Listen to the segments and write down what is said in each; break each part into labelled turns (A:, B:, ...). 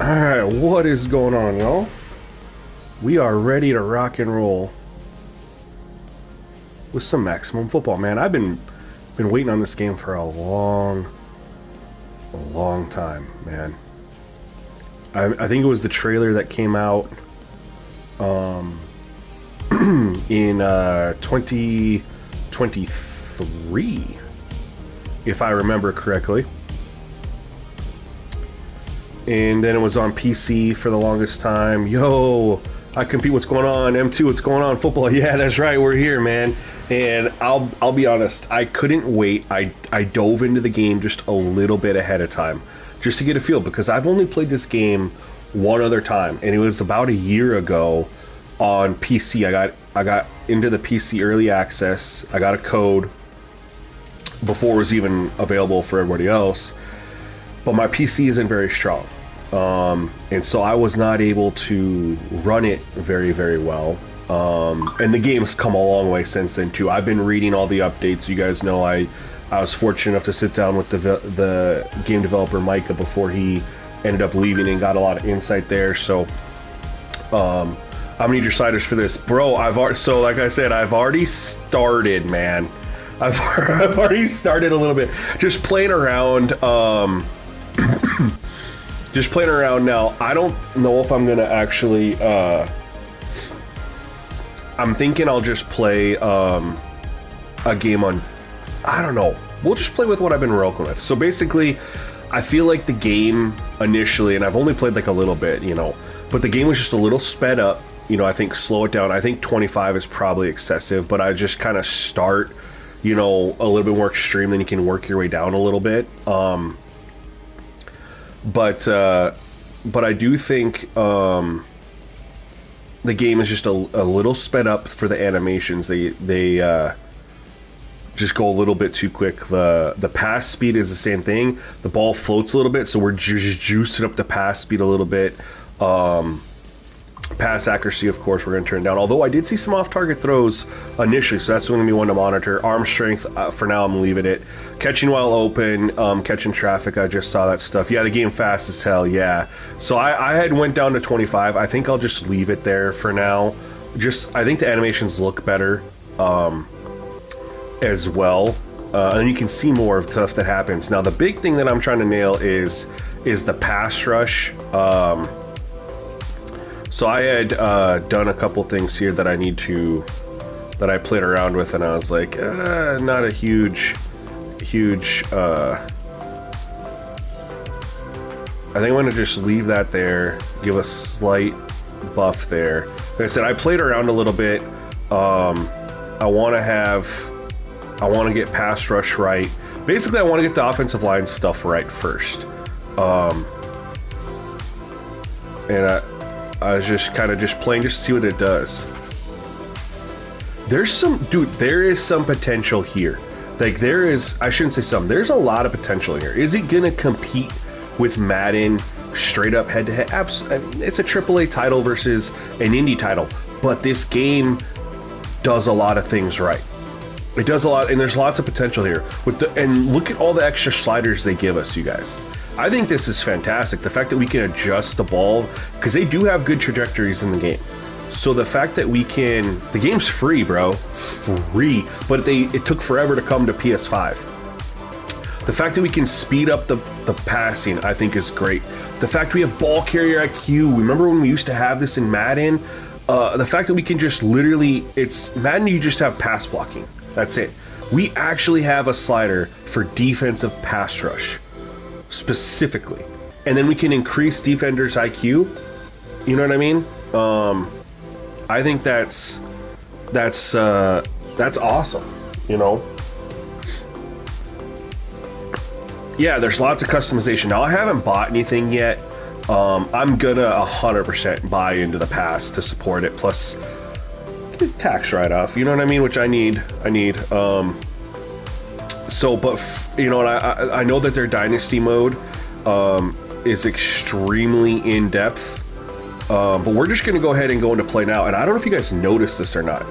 A: Alright, what is going on, y'all? We are ready to rock and roll with some Maximum Football, man. I've been waiting on this game for a long time, man. I think it was the trailer that came out in 2023, if I remember correctly. And then it was on PC for the longest time. Yo, I compete. What's going on? M2, what's going on? Football. Yeah, that's right. We're here, man. And I'll be honest. I couldn't wait. I dove into the game just a little bit ahead of time, just to get a feel, because I've only played this game one other time, and it was about a year ago on PC. I got into the PC early access. I got a code before it was even available for everybody else. But my PC isn't very strong, and so I was not able to run it very well. And the game's come a long way since then too. I've been reading all the updates. You guys know I was fortunate enough to sit down with the game developer Micah before he ended up leaving, and got a lot of insight there. So I'm gonna need your sliders for this, bro. So like I said, I've already started, man. I've already started a little bit, just playing around. Just playing around now. I don't know if I'm gonna actually I'm thinking I'll just play a game on, I don't know, we'll just play with what I've been working with. So basically, I feel like the game initially, and I've only played like a little bit, you know, but the game was just a little sped up. You know, I think slow it down. I think 25 is probably excessive, but I just kind of start, you know, a little bit more extreme, then you can work your way down a little bit. But I do think the game is just a little sped up for the animations. They just go a little bit too quick. The pass speed is the same thing. The ball floats a little bit, so we're just juicing up the pass speed a little bit. Pass accuracy, of course, we're going to turn down. Although I did see some off-target throws initially, so that's going to be one to monitor. Arm strength, for now, I'm leaving it. Catching while open, catching traffic, I just saw that stuff. Yeah, the game fast as hell, yeah. So I had went down to 25. I think I'll just leave it there for now. I think the animations look better as well. And you can see more of the stuff that happens. Now, the big thing that I'm trying to nail is the pass rush. So I had done a couple things here that I played around with, and I was like, not a huge. I think I'm gonna just leave that there, give a slight buff there. Like I said, I played around a little bit. I want to get pass rush right. Basically, I want to get the offensive line stuff right first. And I was just kind of playing just to see what it does. There is some potential here. Like, I shouldn't say some, there's a lot of potential here. Is it gonna compete with Madden straight up head to head? Absolutely. It's a AAA title versus an indie title, but this game does a lot of things right. It does a lot, and there's lots of potential here. And look at all the extra sliders they give us, you guys. I think this is fantastic. The fact that we can adjust the ball, because they do have good trajectories in the game. So the fact that the game's free, bro, free, but it took forever to come to PS5. The fact that we can speed up the passing, I think, is great. The fact we have ball carrier IQ, remember when we used to have this in Madden? The fact that we can just literally, Madden, you just have pass blocking. That's it. We actually have a slider for defensive pass rush, specifically. And then we can increase defenders' IQ. You know what I mean? I think that's awesome, you know? Yeah, there's lots of customization. Now, I haven't bought anything yet. I'm gonna 100% buy into the pass to support it, plus get tax write-off, you know what I mean? Which I need. So, but, you know, and I know that their Dynasty mode is extremely in-depth. But we're just going to go ahead and go into play now. And I don't know if you guys noticed this or not.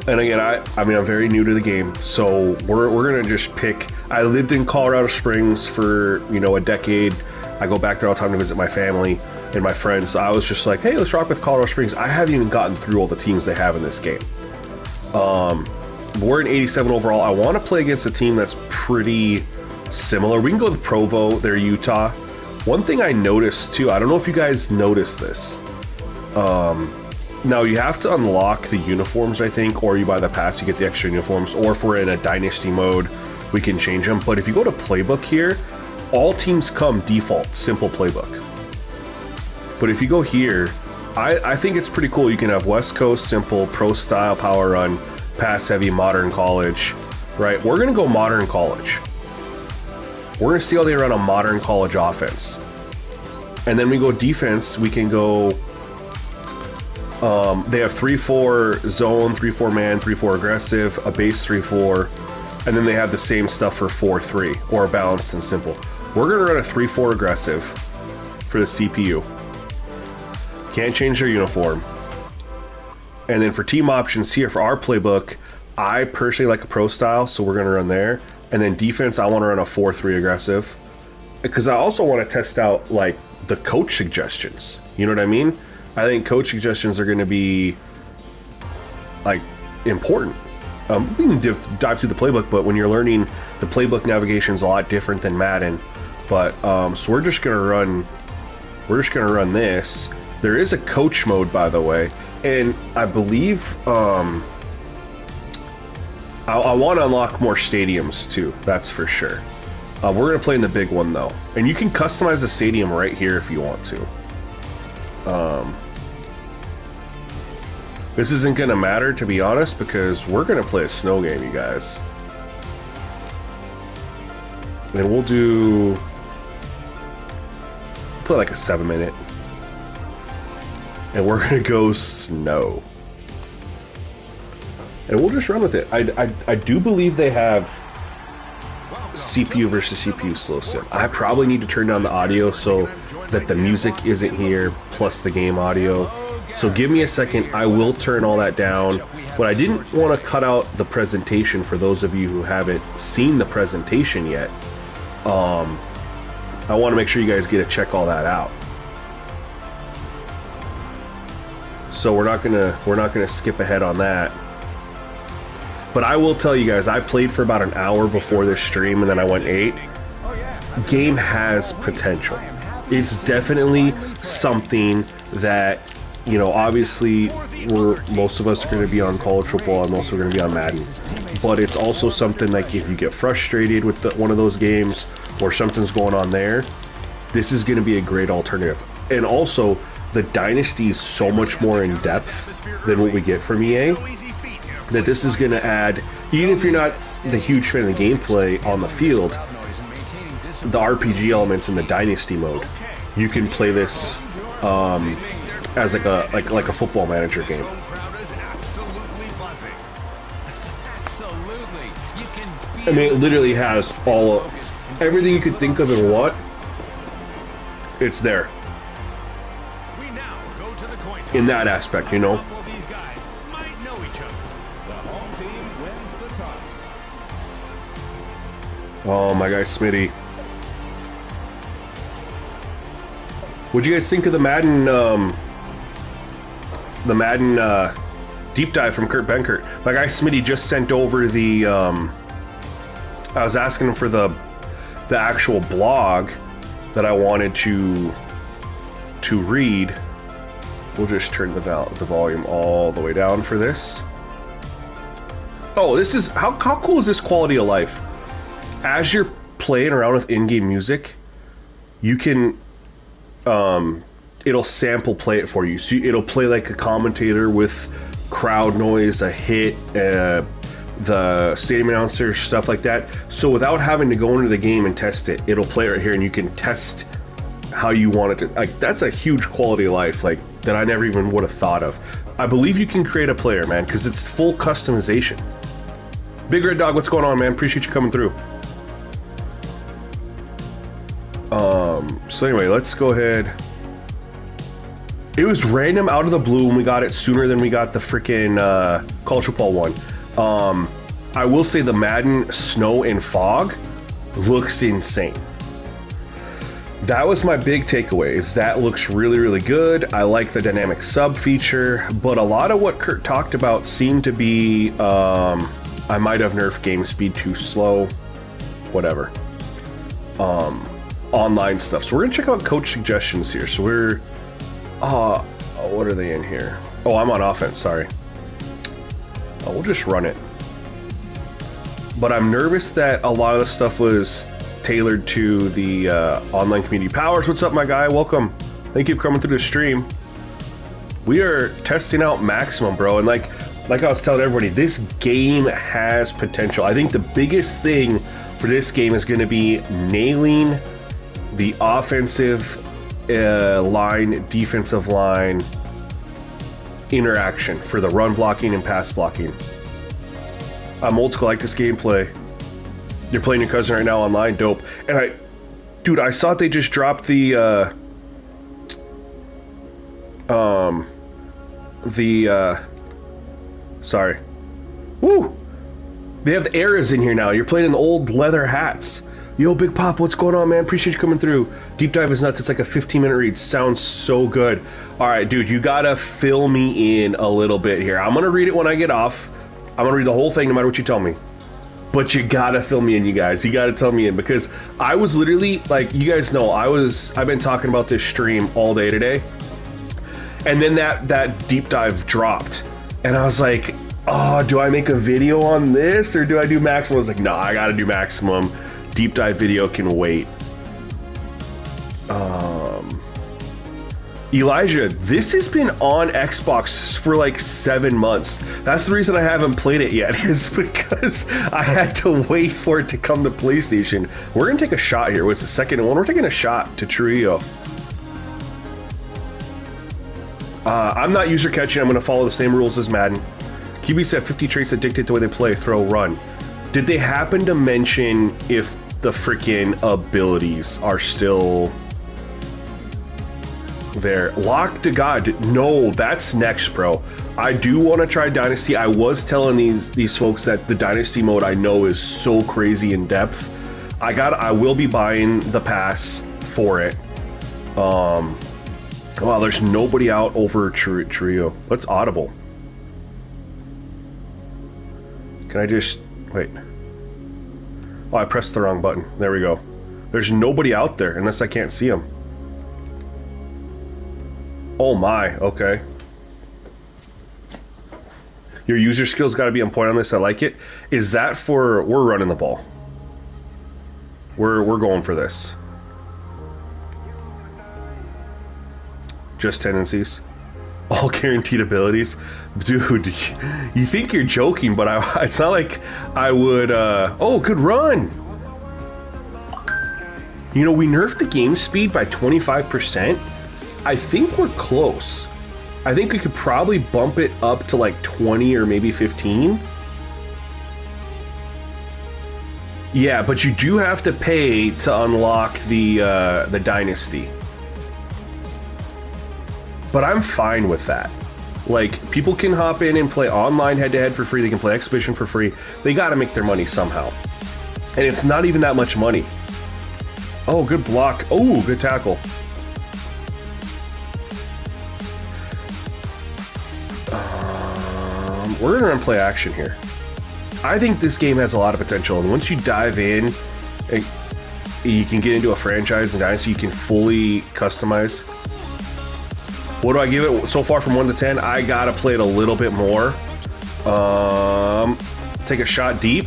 A: And again, I mean, I'm very new to the game, so we're going to just pick. I lived in Colorado Springs for, you know, a decade. I go back there all the time to visit my family and my friends. So I was just like, hey, let's rock with Colorado Springs. I haven't even gotten through all the teams they have in this game. We're in 87 overall. I want to play against a team that's pretty similar. We can go with Provo. They're Utah. One thing I noticed too, I don't know if you guys noticed this. Now you have to unlock the uniforms, I think, or you buy the pass, you get the extra uniforms, or if we're in a dynasty mode, we can change them. But if you go to playbook here, all teams come default, simple playbook. But if you go here, I think it's pretty cool. You can have West Coast, simple, pro style, power run, pass heavy, modern college, right? We're going to go modern college. We're going to see how they run a modern college offense. And then we go defense, we can go, they have 3-4 zone, 3-4 man, 3-4 aggressive, a base 3-4, and then they have the same stuff for 4-3, or balanced and simple. We're going to run a 3-4 aggressive for the CPU. Can't change their uniform. And then for team options here, for our playbook, I personally like a pro style, so we're going to run there. And then defense, I want to run a 4-3 aggressive. Because I also want to test out, like, the coach suggestions. You know what I mean? I think coach suggestions are going to be, like, important. We can dive through the playbook, but when you're learning, the playbook navigation is a lot different than Madden. But, so we're just going to run this. There is a coach mode, by the way. And I believe I want to unlock more stadiums too, that's for sure. We're going to play in the big one though. And you can customize the stadium right here if you want to. This isn't going to matter, to be honest, because we're going to play a snow game, you guys. And we'll play like a 7-minute. And we're going to go snow. And we'll just run with it. I do believe they have CPU versus CPU slow sim. I probably need to turn down the audio so that the music isn't here, plus the game audio. So give me a second, I will turn all that down. But I didn't want to cut out the presentation for those of you who haven't seen the presentation yet. I want to make sure you guys get to check all that out. So we're not gonna skip ahead on that. But I will tell you guys, I played for about an hour before this stream, and then I went 8. Game has potential. It's definitely something that, you know, obviously most of us are going to be on college football and most are going to be on Madden. But it's also something like if you get frustrated with one of those games or something's going on there, this is going to be a great alternative. And also, the Dynasty is so much more in depth than what we get from EA, that this is going to add, even if you're not the huge fan of the gameplay on the field, the RPG elements in the Dynasty mode, you can play this as like a football manager game. I mean, it literally has everything you could think of and want. It's there. In that aspect, you know. Oh, my guy Smitty. What'd you guys think of the Madden deep dive from Kurt Benkert? My guy Smitty just sent over the I was asking him for the actual blog that I wanted to read. We'll just turn the volume all the way down for this. Oh, this is how cool is this quality of life? As you're playing around with in-game music, you can it'll sample play it for you. So it'll play like a commentator with crowd noise, a hit, the stadium announcer, stuff like that. So without having to go into the game and test it, it'll play right here, and you can test how you want it to. Like, that's a huge quality of life, like, that I never even would have thought of. I believe you can create a player, man, because it's full customization. Big Red Dog, what's going on, man? Appreciate you coming through. So anyway, let's go ahead. It was random out of the blue, and we got it sooner than we got the freaking college football one. I will say the Madden Snow and Fog looks insane. That was my big takeaway, is that looks really, really good. I like the dynamic sub feature, but a lot of what Kurt talked about seemed to be, I might have nerfed game speed too slow, whatever. Online stuff. So we're gonna check out coach suggestions here. So we're, what are they in here? Oh, I'm on offense, sorry. We'll just run it. But I'm nervous that a lot of the stuff was tailored to the online community. Powers, what's up, my guy? Welcome. Thank you for coming through the stream. We are testing out Maximum, bro, and like I was telling everybody, this game has potential. I think the biggest thing for this game is going to be nailing the offensive line, defensive line interaction for the run blocking and pass blocking. I'm old school, I like this gameplay. You're playing your cousin right now online, dope. And I saw they just dropped the sorry. Woo! They have the eras in here now. You're playing in the old leather hats. Yo, Big Pop, what's going on, man? Appreciate you coming through. Deep Dive is nuts. It's like a 15-minute read. Sounds so good. All right, dude, you gotta fill me in a little bit here. I'm gonna read it when I get off. I'm gonna read the whole thing no matter what you tell me. But you gotta fill me in, you guys. You gotta tell me in, because I was literally, like, you guys know, I've been talking about this stream all day today. And then that deep dive dropped. And I was like, oh, do I make a video on this or do I do Maximum? I was like, no, I gotta do Maximum. Deep dive video can wait. Elijah, this has been on Xbox for like 7 months. That's the reason I haven't played it yet, is because I had to wait for it to come to PlayStation. We're gonna take a shot here. What's the second one? We're taking a shot to Trio. I'm not user catching. I'm gonna follow the same rules as Madden. QB said 50 traits that dictate the way they play, throw, run. Did they happen to mention if the freaking abilities are still there? Lock to God, no, that's next, bro. I do want to try Dynasty. I was telling these folks that the Dynasty mode I know is so crazy in depth. I will be buying the pass for it. Wow, there's nobody out over Trio. Let's audible. Can I just wait? Oh, I pressed the wrong button. There we go. There's nobody out there unless I can't see them. Oh my, okay. Your user skills got to be on point on this. I like it. Is that for... We're running the ball. We're going for this. Just tendencies. All guaranteed abilities. Dude, you think you're joking, but it's not like I would... Oh, good run! You know, we nerfed the game speed by 25%. I think we're close. I think we could probably bump it up to like 20 or maybe 15. Yeah, but you do have to pay to unlock the Dynasty. But I'm fine with that. Like, people can hop in and play online head-to-head for free. They can play Exhibition for free. They gotta make their money somehow. And it's not even that much money. Oh, good block. Oh, good tackle. We're gonna run play action here. I think this game has a lot of potential, and once you dive in, you can get into a franchise and Dynasty, you can fully customize. What do I give it so far from 1 to 10? I gotta play it a little bit more. Take a shot deep.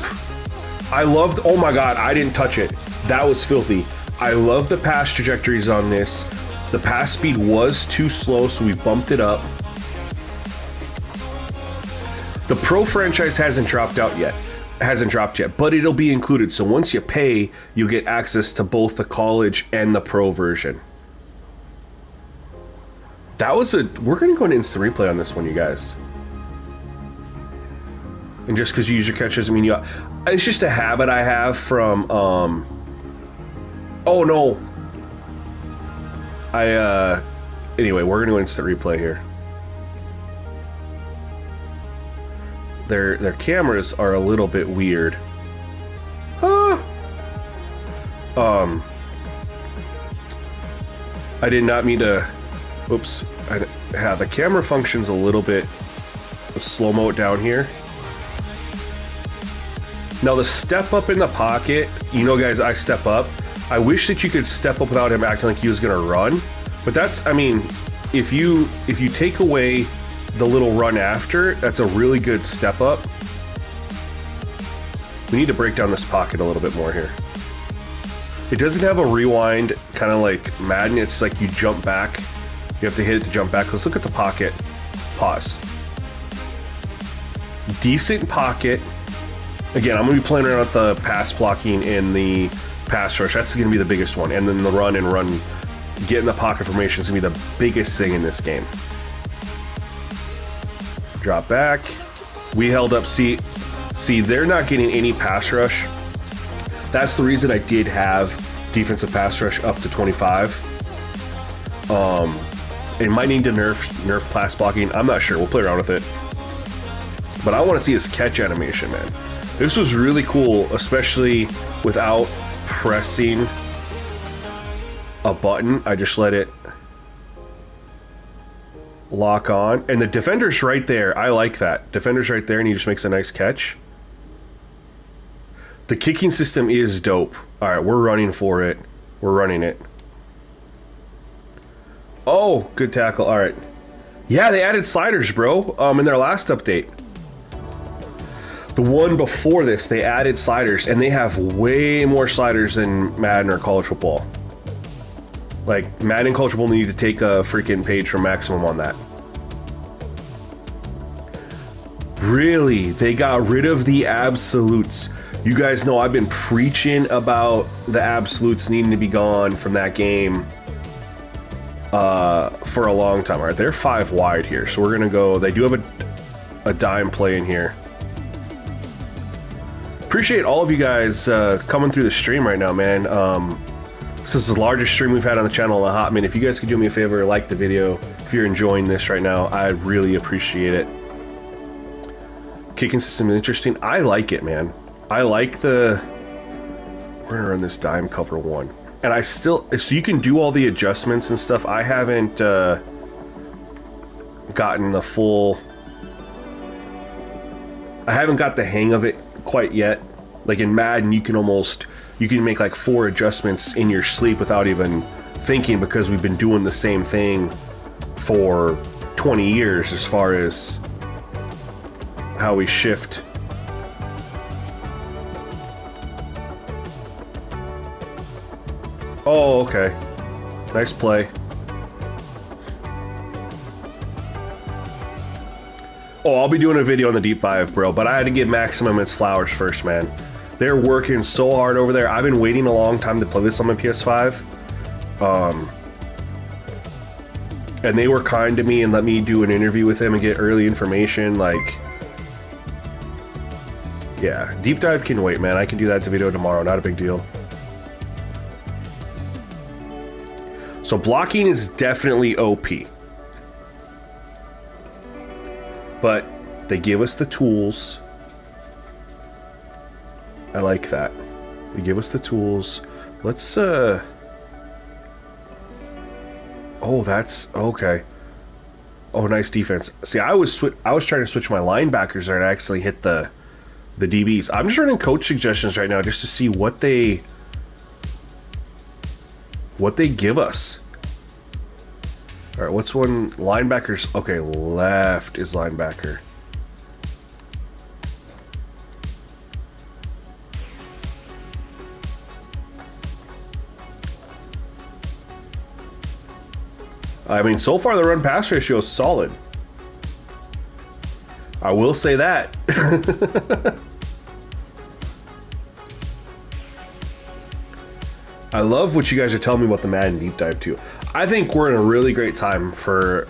A: I loved, oh my god, I didn't touch it. That was filthy. I love the pass trajectories on this. The pass speed was too slow, so we bumped it up. The Pro franchise hasn't dropped yet, but it'll be included. So once you pay, you get access to both the college and the Pro version. We're gonna go into instant replay on this one, you guys. And just because you use your catch doesn't mean it's just a habit I have from, oh no. Anyway, we're gonna go instant replay here. Their cameras are a little bit weird. I did not mean to... Oops. Yeah, the camera functions a little bit... slow-mo it down here. Now the step up in the pocket, you know guys, I step up. I wish that you could step up without him acting like he was gonna run. But that's, I mean, if you take away the little run after, that's a really good step up. We need to break down this pocket a little bit more here. It doesn't have a rewind, kind of like Madden. It's like you jump back. You have to hit it to jump back. Let's look at the pocket. Pause. Decent pocket. Again, I'm going to be playing around with the pass blocking and the pass rush. That's going to be the biggest one. And then the run and run. Getting the pocket formation is going to be the biggest thing in this game. Drop back. We held up. See, they're not getting any pass rush. That's the reason I did have defensive pass rush up to 25. It might need to nerf pass blocking. I'm not sure. We'll play around with it. But I want to see his catch animation, man. This was really cool, especially without pressing a button. I just let it lock on. And the defender's right there. I like that. Defender's right there, and he just makes a nice catch. The kicking system is dope. All right, we're running for it. We're running it. Oh, good tackle. All right. Yeah, they added sliders, bro, in their last update. The one before this, they added sliders, and they have way more sliders than Madden or college football. Like, Madden and college football need to take a freaking page from Maximum on that. Really? They got rid of the absolutes. You guys know I've been preaching about the absolutes needing to be gone from that game for a long time. All right, they're 5 wide here, so we're gonna go. They do have a dime play in here. Appreciate all of you guys coming through the stream right now, man. This is the largest stream we've had on the channel in a hot minute. If you guys could do me a favor, like the video. If you're enjoying this right now, I'd really appreciate it. Kicking system is interesting. I like it, man. I like the... We're gonna run this dime cover 1. And I still... So you can do all the adjustments and stuff. I haven't gotten the full... I haven't got the hang of it quite yet. Like in Madden, you can make like 4 adjustments in your sleep without even thinking, because we've been doing the same thing for 20 years as far as how we shift. Oh, okay. Nice play. Oh, I'll be doing a video on the Deep 5, bro, but I had to give Maximum its flowers first, man. They're working so hard over there. I've been waiting a long time to play this on my PS5. And they were kind to me and let me do an interview with them and get early information, like... Yeah, Deep Dive can wait, man. I can do that to video tomorrow, not a big deal. So blocking is definitely OP. But they give us the tools. I like that. They give us the tools. Let's oh, that's okay. Oh, nice defense. See, I was trying to switch my linebackers there and I actually hit the DBs. I'm just running coach suggestions right now just to see what they give us. All right, what's one? Linebackers. Okay, left is linebacker. I mean, so far the run-pass ratio is solid. I will say that. I love what you guys are telling me about the Madden Deep Dive too. I think we're in a really great time for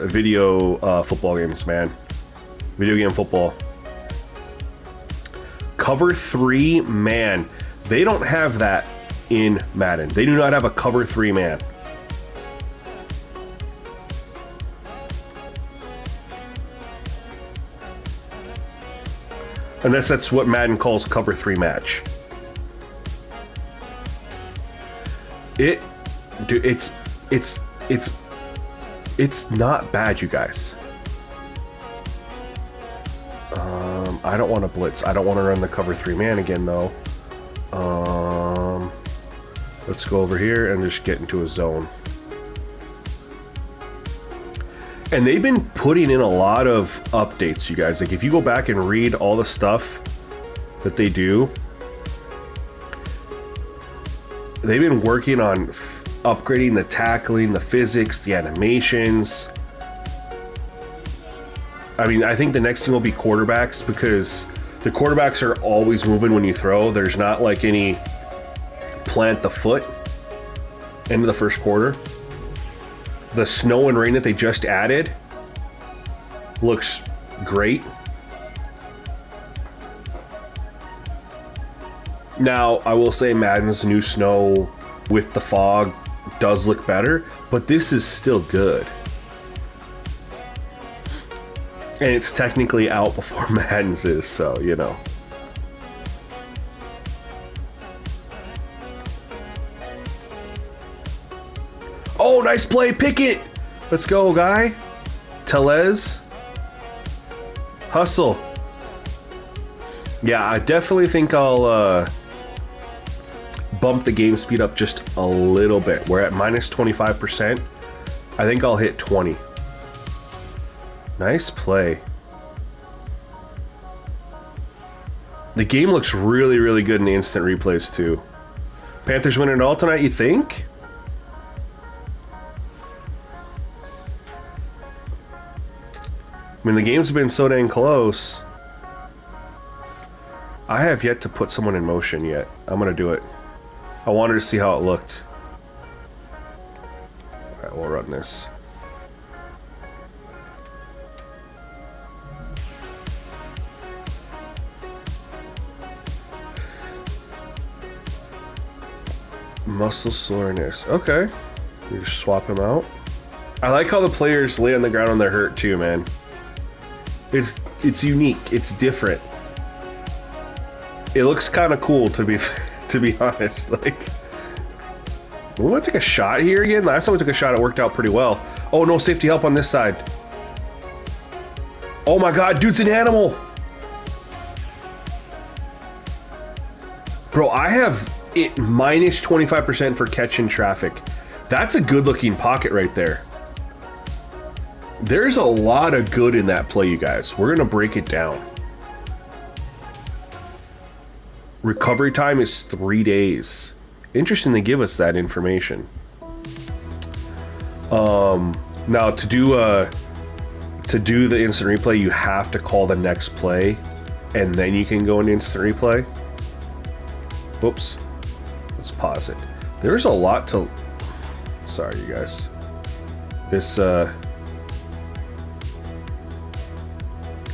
A: video football games, man. Video game football. Cover 3 man. They don't have that in Madden. They do not have a cover 3 man. Unless that's what Madden calls cover 3 match. it's it's not bad, you guys. I don't want to blitz. I don't want to run the cover 3 man again, though. Let's go over here and just get into a zone. And they've been putting in a lot of updates, you guys. Like, if you go back and read all the stuff that they do, they've been working on upgrading the tackling, the physics, the animations. I mean, I think the next thing will be quarterbacks, because the quarterbacks are always moving when you throw. There's not like any plant the foot into the first quarter. The snow and rain that they just added looks great. Now, I will say Madden's new snow with the fog does look better, but this is still good. And it's technically out before Madden's is, so, you know. Oh, nice play, Pickett! Let's go, guy. Telez. Hustle. Yeah, I definitely think I'll bump the game speed up just a little bit. We're at minus 25%. I think I'll hit 20. Nice play. The game looks really, really good in the instant replays, too. Panthers winning it all tonight, you think? I mean, the games have been so dang close. I have yet to put someone in motion yet. I'm going to do it. I wanted to see how it looked. Alright, we'll run this. Muscle soreness. Okay. You just swap him out. I like how the players lay on the ground when they're hurt too, man. It's unique. It's different. It looks kind of cool to be honest. Like, we want to take a shot here again. Last time we took a shot, it worked out pretty well. Oh, no safety help on this side. Oh my God, dude's an animal. Bro, I have it minus 25% for catching traffic. That's a good looking pocket right there. There's a lot of good in that play, you guys. We're gonna break it down. Recovery time is 3 days. Interesting they give us that information. Now to do the instant replay, you have to call the next play, and then you can go into instant replay. Whoops. Let's pause it. There's a lot to... Sorry, you guys. This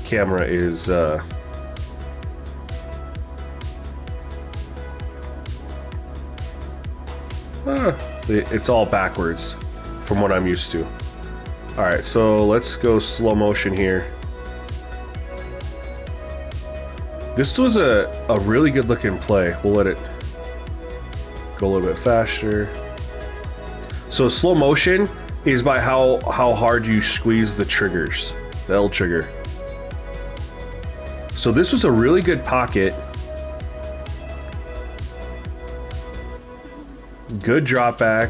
A: camera is it's all backwards from what I'm used to. Alright, so let's go slow motion here. This was a really good looking play. We'll let it go a little bit faster. So slow motion is by how hard you squeeze the triggers, the L trigger. So this was a really good pocket. Good drop back.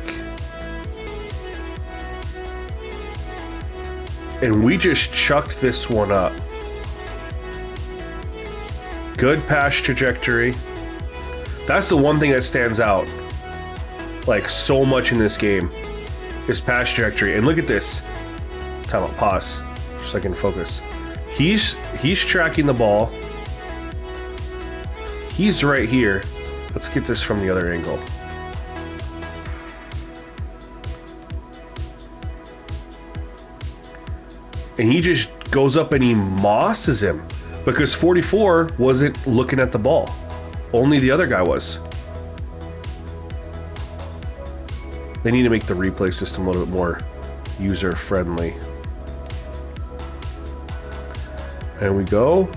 A: And we just chucked this one up. Good pass trajectory. That's the one thing that stands out like so much in this game is pass trajectory. And look at this. Time out, pause. Just so I can focus. He's tracking the ball. He's right here. Let's get this from the other angle. And he just goes up and he mosses him because 44 wasn't looking at the ball. Only the other guy was. They need to make the replay system a little bit more user-friendly. There we go.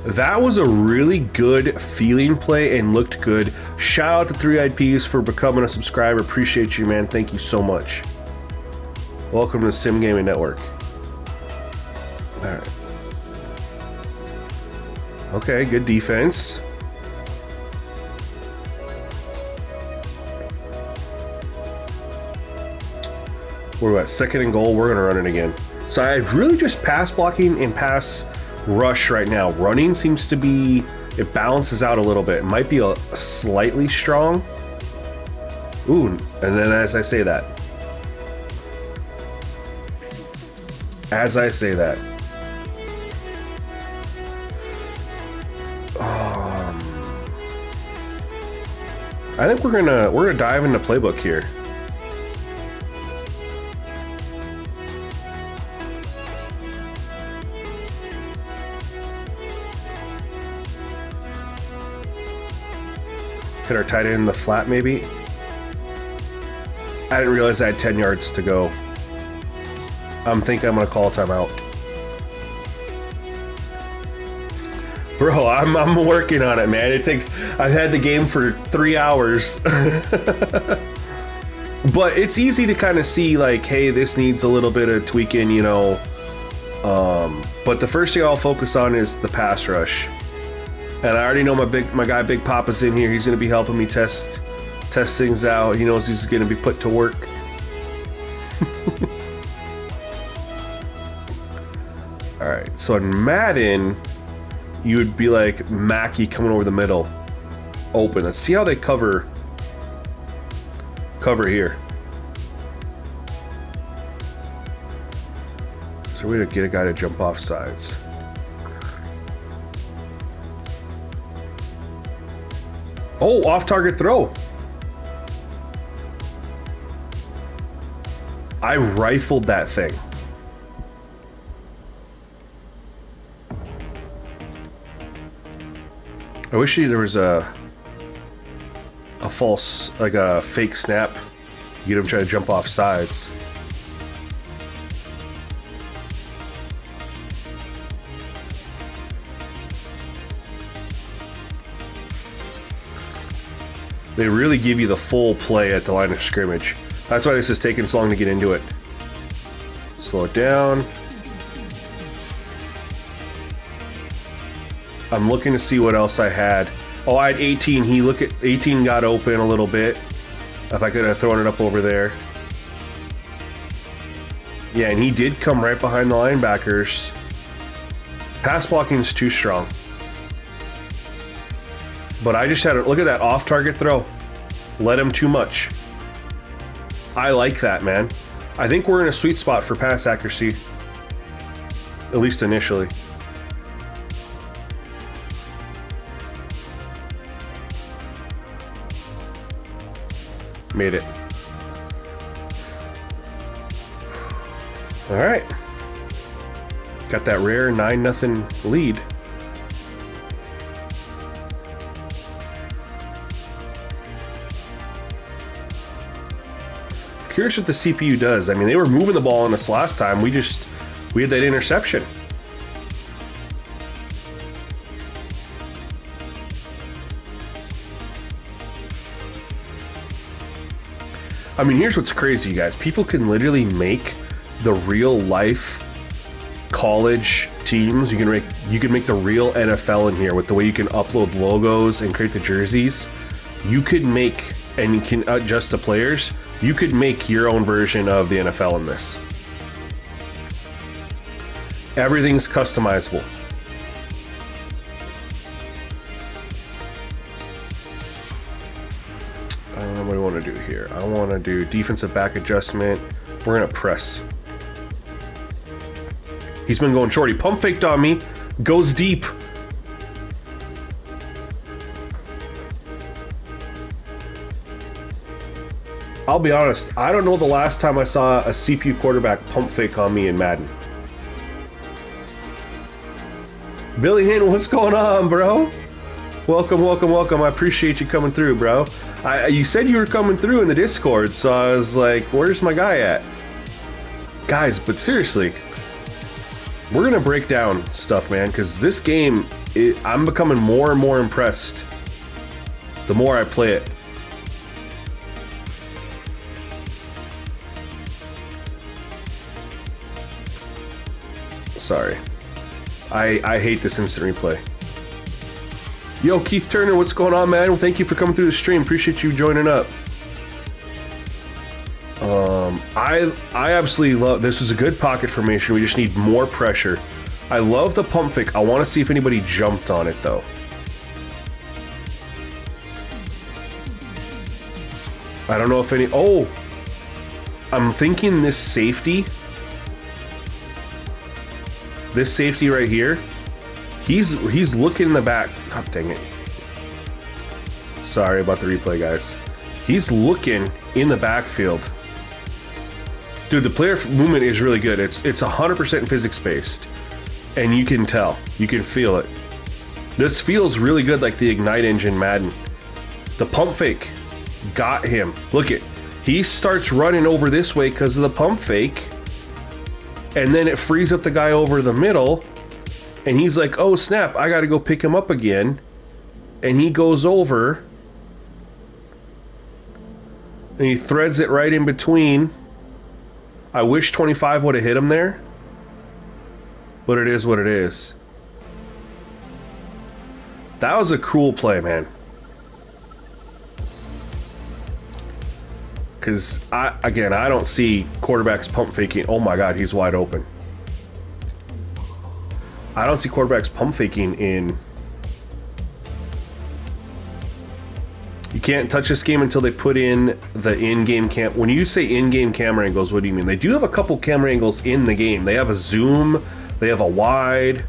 A: That was a really good feeling play and looked good. shout out to 3-Eyed Peas for becoming a subscriber. Appreciate you, man. Thank you so much. Welcome to the Simgamingnetwork. Alright. Okay, good defense. We're at 2nd and goal. We're going to run it again. So I really just pass blocking and pass rush right now. Running seems to be, it balances out a little bit. It might be a slightly strong. Ooh, and then as I say that, I think we're gonna dive into playbook here. Hit our tight end in the flat, maybe. I didn't realize I had 10 yards to go. I'm thinking I'm gonna call a timeout. Bro, I'm working on it, man. It takes, I've had the game for 3 hours. But it's easy to kind of see like, hey, this needs a little bit of tweaking, you know. But the first thing I'll focus on is the pass rush. And I already know my guy Big Papa's in here. He's gonna be helping me test things out. He knows he's gonna be put to work. Alright, so in Madden, you would be like Mackie coming over the middle. Open. Let's see how they cover here. Is there a way to get a guy to jump off sides? Oh, off target throw. I rifled that thing. I wish there was a false, like a fake snap. Get him trying to jump off sides. They really give you the full play at the line of scrimmage. That's why this is taking so long to get into it. Slow it down. I'm looking to see what else I had. Oh, I had 18. 18 got open a little bit. If I could have thrown it up over there. Yeah, and he did come right behind the linebackers. Pass blocking is too strong. But I just had look at that off-target throw. Let him too much. I like that, man. I think we're in a sweet spot for pass accuracy. At least initially. Made it. All right. Got that rare 9-0 lead. Curious what the CPU does. I mean, they were moving the ball on us last time. We had that interception. I mean, here's what's crazy, you guys. People can literally make the real life college teams. You can make the real NFL in here with the way you can upload logos and create the jerseys. You could make, and you can adjust the players. You could make your own version of the NFL in this. Everything's customizable. What do I want to do here? I want to do defensive back adjustment. We're going to press. He's been going short. He pump faked on me. Goes deep. I'll be honest. I don't know the last time I saw a CPU quarterback pump fake on me in Madden. Billy Hinton, what's going on, bro? Welcome, welcome, welcome. I appreciate you coming through, bro. You said you were coming through in the Discord, so I was like, where's my guy at? Guys, but seriously, we're going to break down stuff, man, because this game, I'm becoming more and more impressed The more I play it. Sorry. I hate this instant replay. Yo, Keith Turner, what's going on, man? Well, thank you for coming through the stream. Appreciate you joining up. I absolutely love, this was a good pocket formation. We just need more pressure. I love the pump fake. I want to see if anybody jumped on it, though. I don't know if any, oh! I'm thinking this safety right here, he's looking in the back. God dang it. Sorry about the replay, guys. He's looking in the backfield. Dude, the player movement is really good. It's 100% physics-based. And you can tell. You can feel it. This feels really good like the Ignite engine Madden. The pump fake got him. Look it. He starts running over this way because of the pump fake. And then it frees up the guy over the middle. And he's like, oh snap, I gotta go pick him up again. And he goes over. And he threads it right in between. I wish 25 would have hit him there. But it is what it is. That was a cool play, man. Because, I don't see quarterbacks pump faking. Oh my god, he's wide open. I don't see quarterbacks pump faking in... You can't touch this game until they put in the in-game cam... When you say in-game camera angles, what do you mean? They do have a couple camera angles in the game. They have a zoom, they have a wide.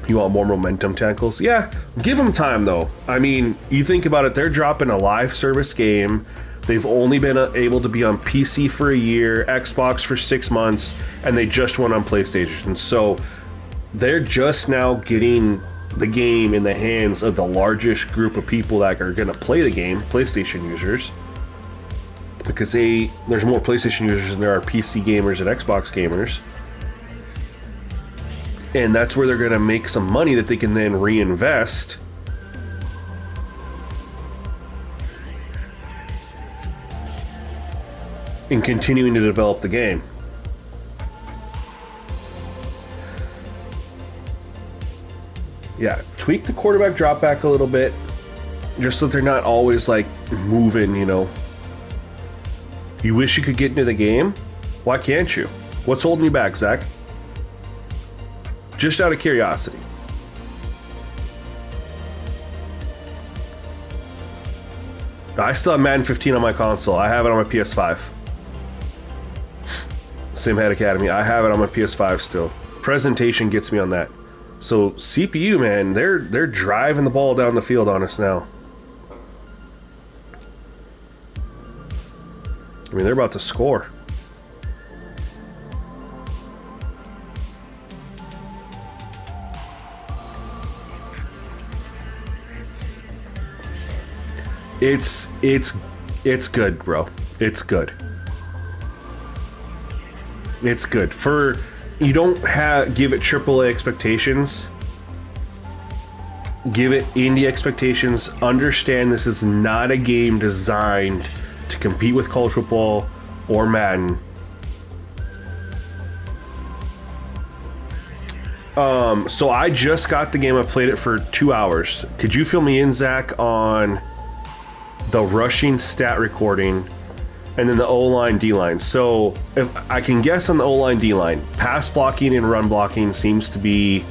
A: You want more momentum tackles? Yeah, give them time though. I mean, you think about it, they're dropping a live service game. They've only been able to be on PC for a year, Xbox for 6 months, and they just went on PlayStation. So they're just now getting the game in the hands of the largest group of people that are going to play the game, PlayStation users. Because there's more PlayStation users than there are PC gamers and Xbox gamers. And that's where they're going to make some money that they can then reinvest in continuing to develop the game. Yeah, tweak the quarterback drop back a little bit, just so they're not always like moving, you know. You wish you could get into the game? Why can't you? What's holding you back, Zach? Just out of curiosity. I still have Madden 15 on my console. I have it on my PS5. Simhead Academy. I have it on my PS5 still. Presentation gets me on that. So CPU, man, they're driving the ball down the field on us now. I mean, they're about to score. It's good, bro. It's good. It's good. You don't give it AAA expectations. Give it indie expectations. Understand this is not a game designed to compete with college football or Madden. So I just got the game. I played it for 2 hours. Could you fill me in, Zach, on the rushing stat recording and then the O-line, D-line? So if I can guess on the O-line, D-line, pass blocking and run blocking seems to be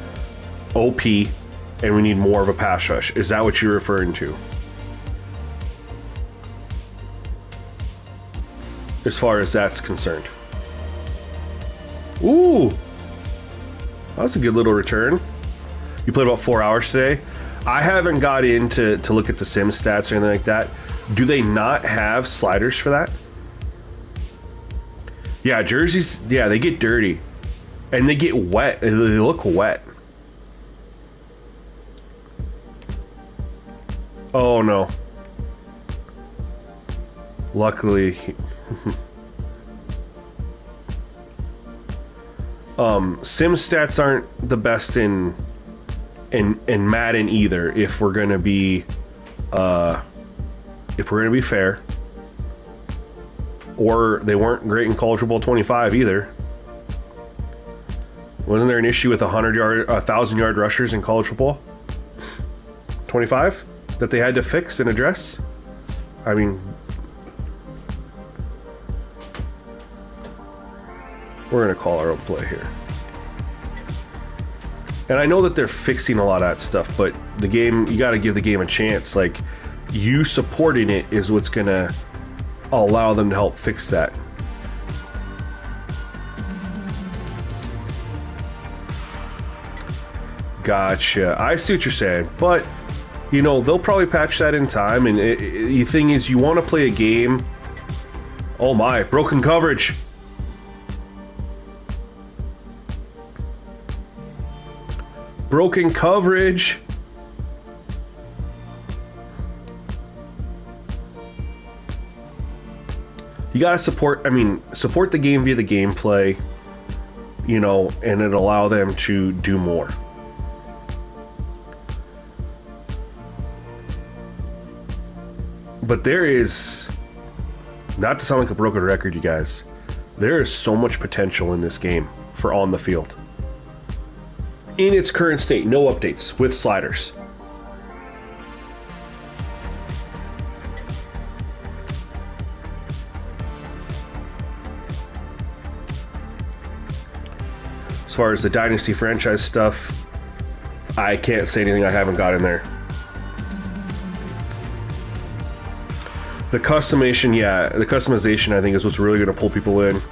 A: OP, and we need more of a pass rush. Is that what you're referring to? As far as that's concerned. Ooh! That was a good little return. You played about 4 hours today. I haven't got in to look at the sim stats or anything like that. Do they not have sliders for that? Yeah, jerseys, yeah, they get dirty. And they get wet. They look wet. Oh, no. Luckily... sim stats aren't the best in and Madden either, if we're gonna be fair. Or they weren't great in College Football 25 either. Wasn't there an issue with 1,000-yard rushers in College Football 25 that they had to fix and address? I mean, we're gonna call our own play here. And I know that they're fixing a lot of that stuff, but the game, you got to give the game a chance. Like, you supporting it is what's gonna allow them to help fix that. Gotcha. I see what you're saying, but you know, they'll probably patch that in time. And the thing is, you want to play a game. Oh my, broken coverage. Broken coverage. You gotta support the game via the gameplay, you know, and it'll allow them to do more. But there is, not to sound like a broken record, you guys, there is so much potential in this game for on the field. In its current state, no updates with sliders. As far as the Dynasty franchise stuff, I can't say anything I haven't got in there. The customization, I think, is what's really going to pull people in.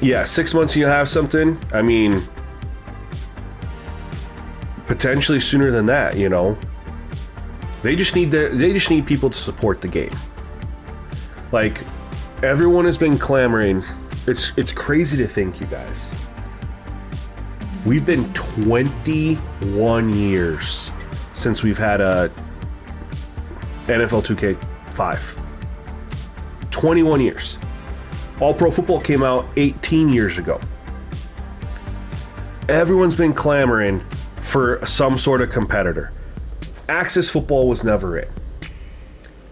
A: Yeah, 6 months and you'll have something. I mean, potentially sooner than that, you know. They just need people to support the game. Like, everyone has been clamoring. It's crazy to think, you guys. We've been 21 years since we've had a NFL 2K5. 21 years. All Pro Football came out 18 years ago. Everyone's been clamoring for some sort of competitor. Access Football was never it.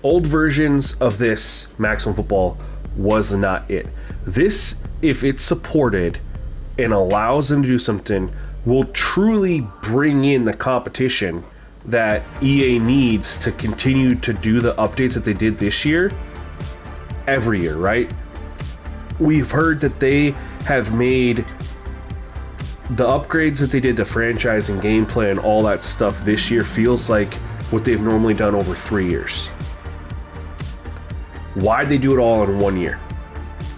A: Old versions of this Maximum Football was not it. This, if it's supported and allows them to do something, will truly bring in the competition that EA needs to continue to do the updates that they did this year every year, right? We've heard that they have made the upgrades that they did to franchise and gameplay and all that stuff this year feels like what they've normally done over 3 years. Why'd they do it all in 1 year?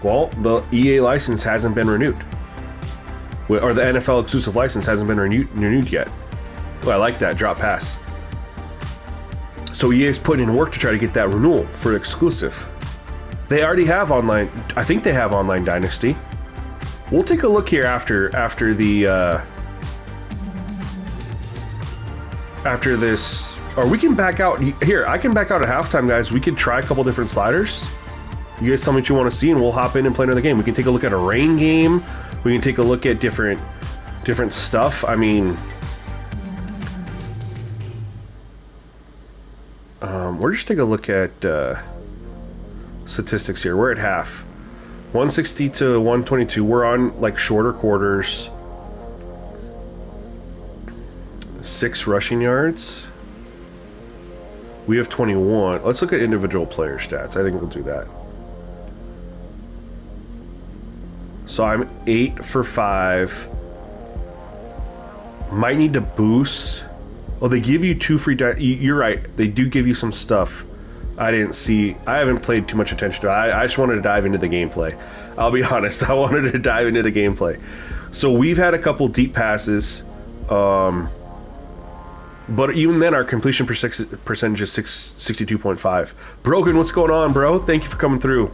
A: Well, the EA license hasn't been renewed. Or the NFL exclusive license hasn't been renewed yet. Well, I like that, drop pass. So EA's putting in work to try to get that renewal for exclusive. They already have online, I think they have online Dynasty. We'll take a look here after this, or we can back out. Here, I can back out at halftime, guys. We could try a couple different sliders. You guys tell me what you want to see, and we'll hop in and play another game. We can take a look at a rain game. We can take a look at different stuff. I mean, we're just taking a look at statistics here. We're at half. 160 to 122. We're on like shorter quarters. 6 rushing yards. We have 21. Let's look at individual player stats. I think we'll do that. So I'm 8 for 5. Might need to boost. Oh, they give you 2 free. You're right. They do give you some stuff. I didn't see. I haven't played too much attention to it. I just wanted to dive into the gameplay. I'll be honest. I wanted to dive into the gameplay. So we've had a couple deep passes. But even then, our completion percentage is 62.5. Broken, what's going on, bro? Thank you for coming through.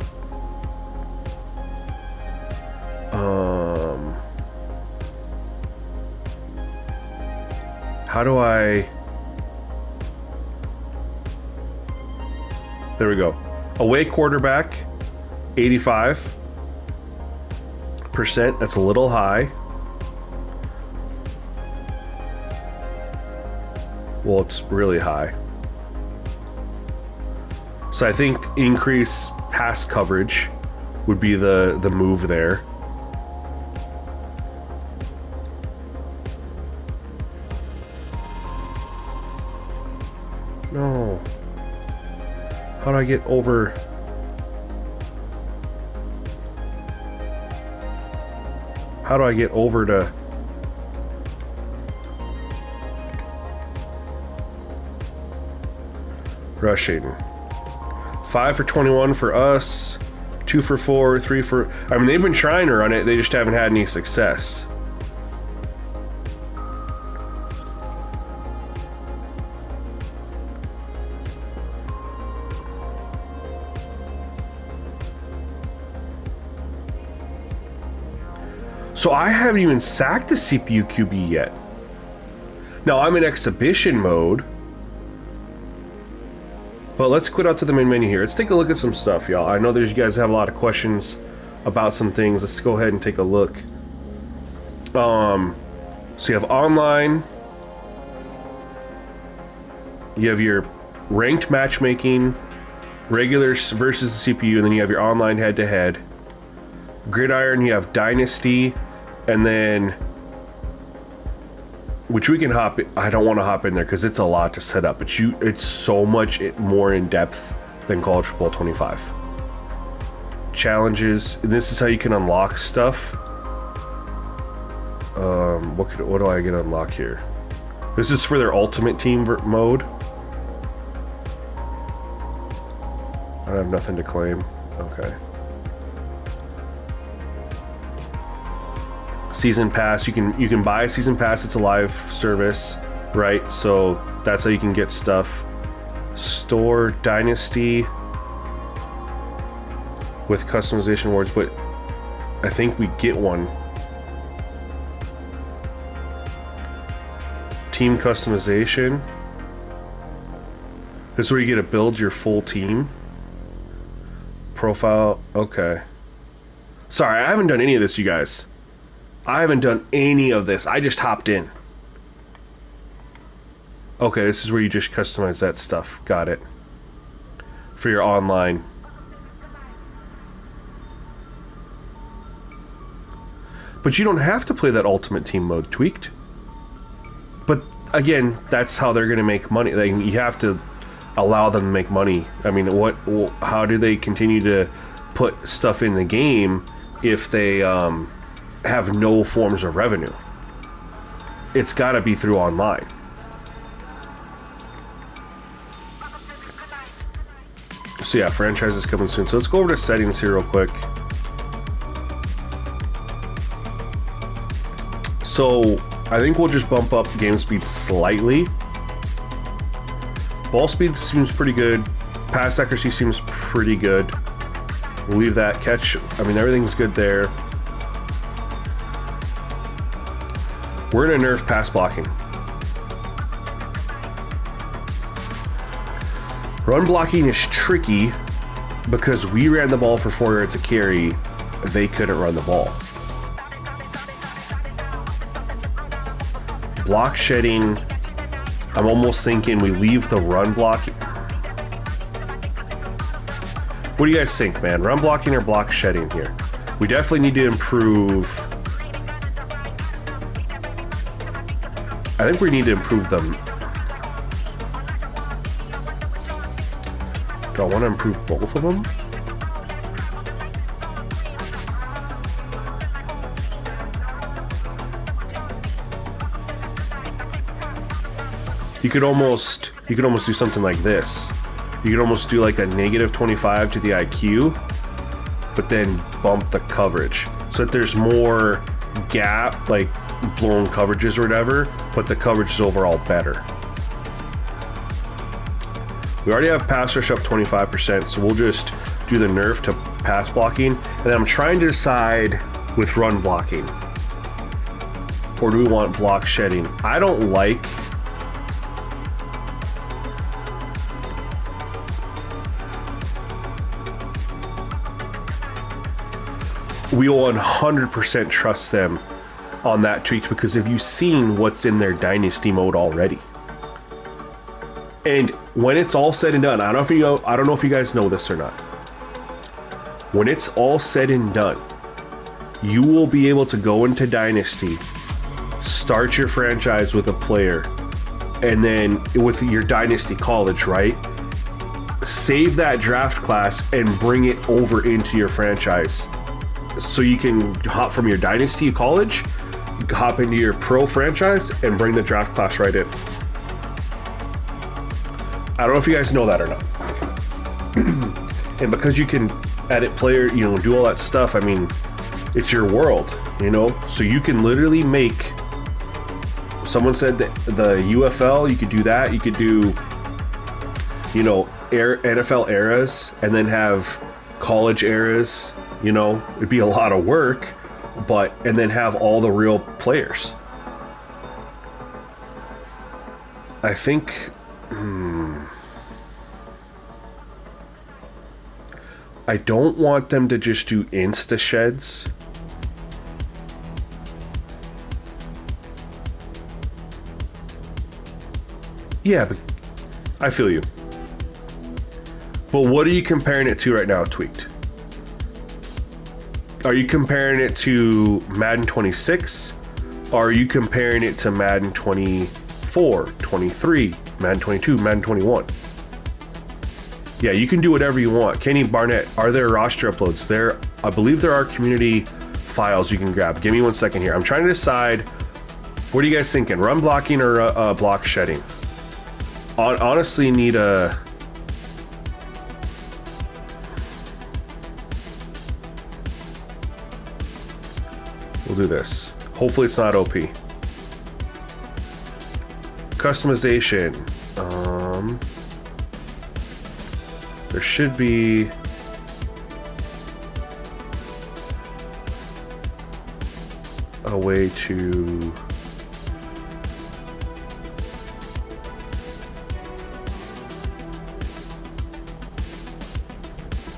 A: How do I... There we go. Away quarterback, 85%. That's a little high. Well, it's really high. So I think increase pass coverage would be the move there. No. How do I get over? How do I get over to? Rushing. 5 for 21 for us. 2 for 4, 3 for... I mean, they've been trying to run it. They just haven't had any success. So I haven't even sacked the CPU QB yet. Now I'm in exhibition mode. But let's quit out to the main menu here. Let's take a look at some stuff, y'all. I know you guys have a lot of questions about some things. Let's go ahead and take a look. So you have online. You have your ranked matchmaking, regular versus the CPU, and then you have your online head-to-head. Gridiron, you have Dynasty, and then... which we can hop in. I don't want to hop in there because it's a lot to set up. It's so much more in depth than College Football 25. Challenges. This is how you can unlock stuff. What do I get unlocked here? This is for their Ultimate Team mode. I have nothing to claim. Okay. Season pass, you can buy a season pass. It's a live service, right? So that's how you can get stuff. Store Dynasty with customization awards, but I think we get one. Team customization. This is where you get to build your full team. Profile, okay. Sorry, I haven't done any of this, you guys. I haven't done any of this. I just hopped in. Okay, this is where you just customize that stuff. Got it. For your online. But you don't have to play that Ultimate Team mode tweaked. But again, that's how they're going to make money. You have to allow them to make money. I mean, how do they continue to put stuff in the game if they have no forms of revenue? It's got to be through online. So yeah, franchise is coming soon. So let's go over to settings here real quick. So I think we'll just bump up game speed slightly. Ball speed seems pretty good. Pass accuracy seems pretty good. We'll leave that. Catch, I mean, everything's good there. We're going to nerf pass blocking. Run blocking is tricky because we ran the ball for 4 yards a carry. They couldn't run the ball. Block shedding, I'm almost thinking we leave the run blocking. What do you guys think, man? Run blocking or block shedding here? We definitely need to improve. I think we need to improve them. Do I want to improve both of them? You could almost do something like this. You could almost do like a -25 to the IQ, but then bump the coverage so that there's more gap, like blown coverages or whatever, but the coverage is overall better. We already have pass rush up 25%, so we'll just do the nerf to pass blocking, and then I'm trying to decide with run blocking, or do we want block shedding? I don't like we will 100% trust them on that tweak, because have you seen what's in their dynasty mode already? And when it's all said and done, I don't know if you guys know this or not. When it's all said and done, you will be able to go into Dynasty, start your franchise with a player, and then with your Dynasty college, right? Save that draft class and bring it over into your franchise. So you can hop from your Dynasty college, hop into your pro franchise, and bring the draft class right in. I don't know if you guys know that or not. And because you can edit player, do all that stuff, I mean, it's your world, So you can literally make, someone said that the UFL, you could do that. You could do, NFL eras and then have college eras, it'd be a lot of work, and then have all the real players. I think, I don't want them to just do insta sheds. Yeah, but I feel you. But what are you comparing it to right now, Tweaked? Are you comparing it to Madden 26? Or are you comparing it to Madden 24, 23, Madden 22, Madden 21? Yeah, you can do whatever you want. Kenny Barnett, are there roster uploads? I believe there are community files you can grab. Give me 1 second here. I'm trying to decide, what are you guys thinking? Run blocking or block shedding? Honestly, need a... We'll do this. Hopefully it's not OP. Customization. There should be... a way to...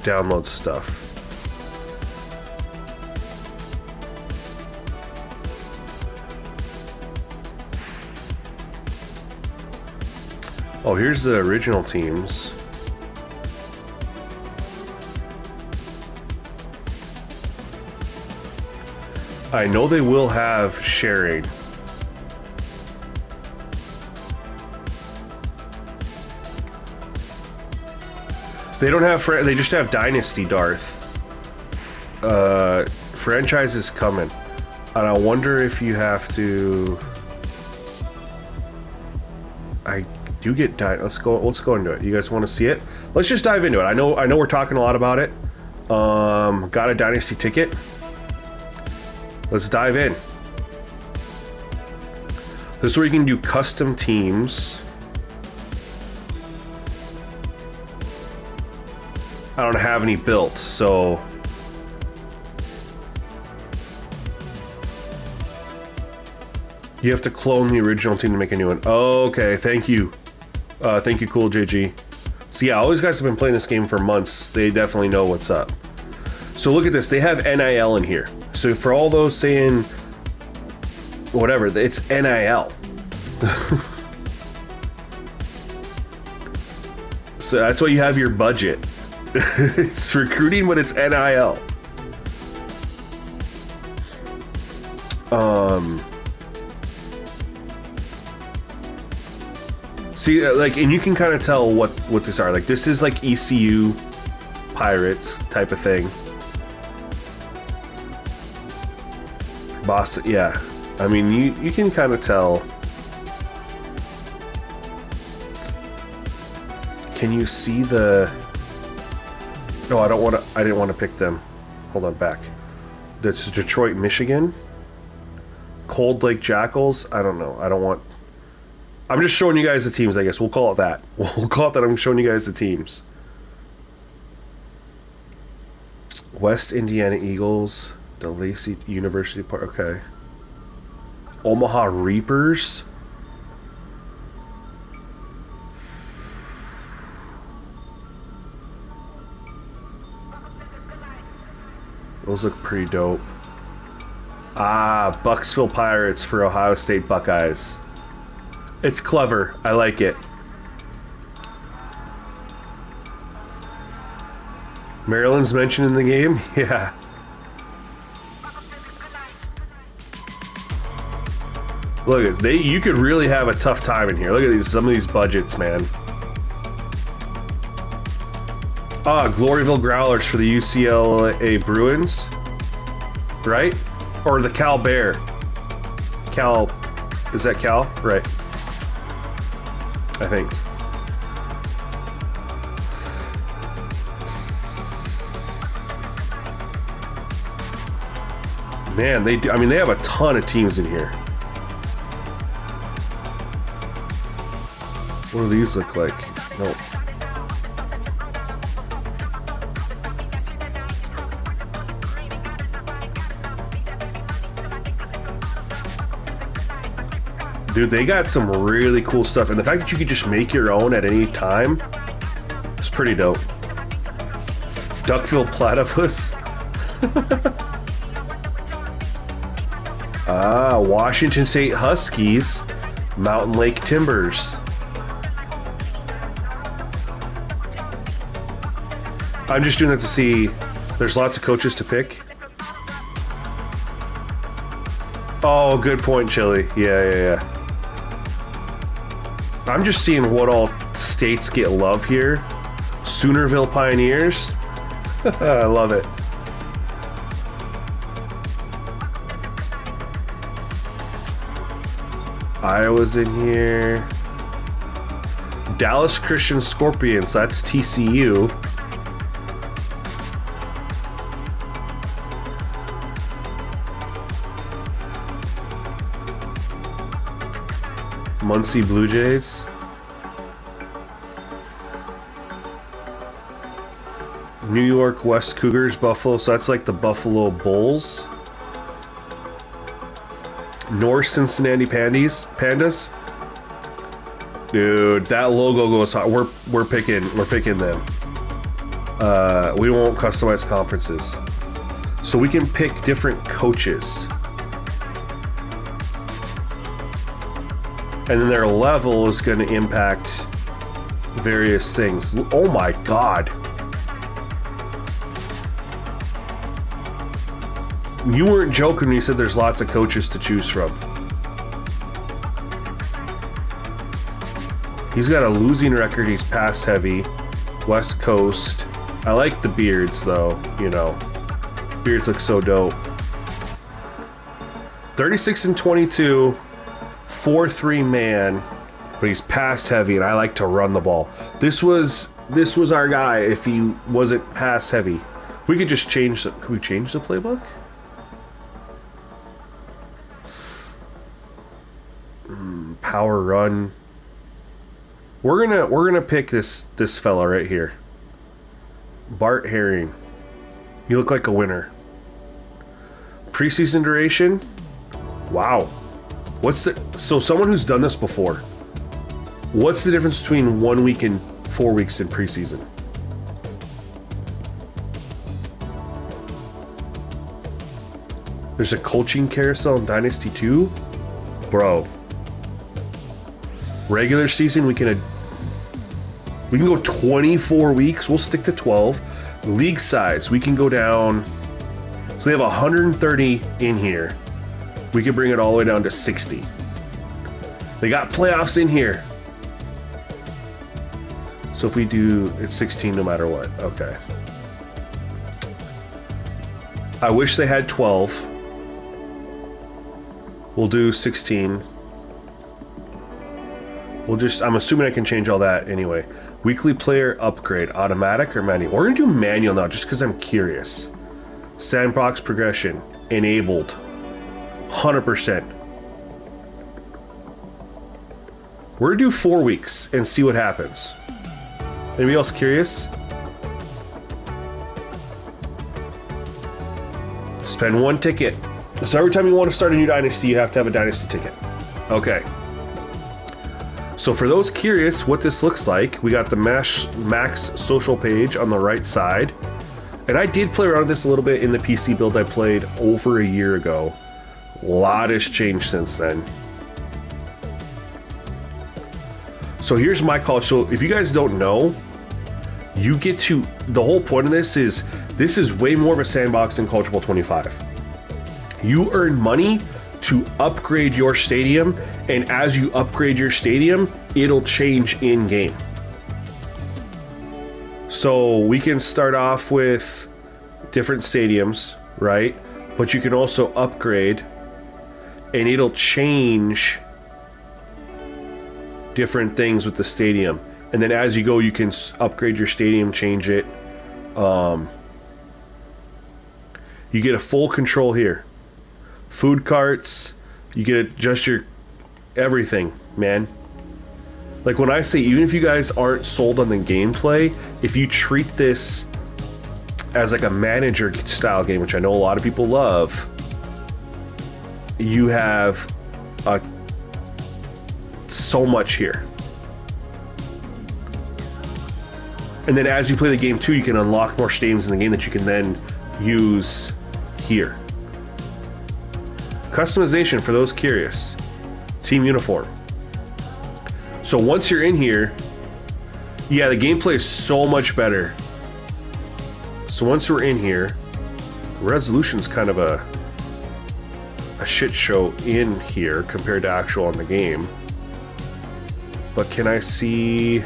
A: download stuff. Oh, here's the original teams. I know they will have sharing. They don't have they just have Dynasty Darth. Franchise is coming. And I wonder if you have to... I do get let's go into it. You guys want to see it? Let's just dive into it. I know we're talking a lot about it. Got a Dynasty ticket. Let's dive in. This is where you can do custom teams. I don't have any built, so you have to clone the original team to make a new one. Oh, okay, thank you. Thank you, Cool JG. So yeah, all these guys have been playing this game for months. They definitely know what's up. So look at this. They have NIL in here. So for all those saying whatever, it's NIL. So that's why you have your budget. It's recruiting, but it's NIL. See, like, and you can kind of tell what these are. Like, this is like ECU Pirates type of thing. Boston, yeah. I mean, you can kind of tell. Can you see the... No, I didn't want to pick them. Hold on, back. That's Detroit, Michigan. Cold Lake Jackals. I don't know. I don't want... I'm just showing you guys the teams, I guess. We'll call it that. We'll call it that. I'm showing you guys the teams. West Indiana Eagles. DeLacy University Park. Okay. Omaha Reapers. Those look pretty dope. Ah, Bucksville Pirates for Ohio State Buckeyes. It's clever. I like it. Maryland's mentioned in the game? Yeah. Look at this. You could really have a tough time in here. Look at some of these budgets, man. Gloryville Growlers for the UCLA Bruins. Right? Or the Cal Bear. Cal... Is that Cal? Right. I think. Man, they do... I mean, they have a ton of teams in here. What do these look like? Nope. Dude, they got some really cool stuff. And the fact that you could just make your own at any time is pretty dope. Duckville Platypus. Washington State Huskies. Mountain Lake Timbers. I'm just doing it to see. There's lots of coaches to pick. Oh, good point, Chili. Yeah. I'm just seeing what all states get love here. Soonerville Pioneers. I love it. Iowa's in here. Dallas Christian Scorpions. That's TCU. Muncie Blue Jays. New York West Cougars, Buffalo, so that's like the Buffalo Bulls. North Cincinnati Pandas. Dude, that logo goes hot. We're picking them. We won't customize conferences. So we can pick different coaches. And then their level is going to impact various things. Oh my god. You weren't joking when you said there's lots of coaches to choose from. He's got a losing record. He's pass heavy. West Coast. I like the beards though, you know. Beards look so dope. 36-22. 4-3 man, but he's pass heavy, and I like to run the ball. This was our guy if he wasn't pass heavy. We could just change the... Could we change the playbook? Power run. We're gonna pick this fella right here. Bart Herring. You look like a winner. Preseason duration? Wow. So someone who's done this before, what's the difference between 1 week and 4 weeks in preseason? There's a coaching carousel in Dynasty 2? Bro. Regular season, we can go 24 weeks. We'll stick to 12. League size, we can go down. So they have 130 in here. We could bring it all the way down to 60. They got playoffs in here. So if we do, it's 16 no matter what. Okay. I wish they had 12. We'll do 16. I'm assuming I can change all that anyway. Weekly player upgrade, automatic or manual? We're going to do manual now just because I'm curious. Sandbox progression, enabled. 100%. We're gonna do 4 weeks and see what happens. Anybody else curious? Spend 1 ticket. So every time you want to start a new dynasty, you have to have a dynasty ticket. Okay. So for those curious what this looks like, we got the Max social page on the right side. And I did play around with this a little bit in the PC build I played over a year ago. A lot has changed since then. So here's my call. So if you guys don't know, You get to, the whole point of this is way more of a sandbox than College Bowl 25. You earn money to upgrade your stadium, and as you upgrade your stadium, it'll change in game. So we can start off with different stadiums, right? But you can also upgrade, and it'll change different things with the stadium. And then as you go, you can upgrade your stadium, change it. You get a full control here. Food carts, you get just your everything, man. Like when I say, even if you guys aren't sold on the gameplay, if you treat this as like a manager style game, which I know a lot of people love, you have so much here. And then as you play the game too, you can unlock more stadiums in the game that you can then use here. Customization for those curious. Team uniform. So once you're in here, yeah, the gameplay is so much better. So once we're in here, resolution's kind of a shit show in here compared to actual on the game. But can I see...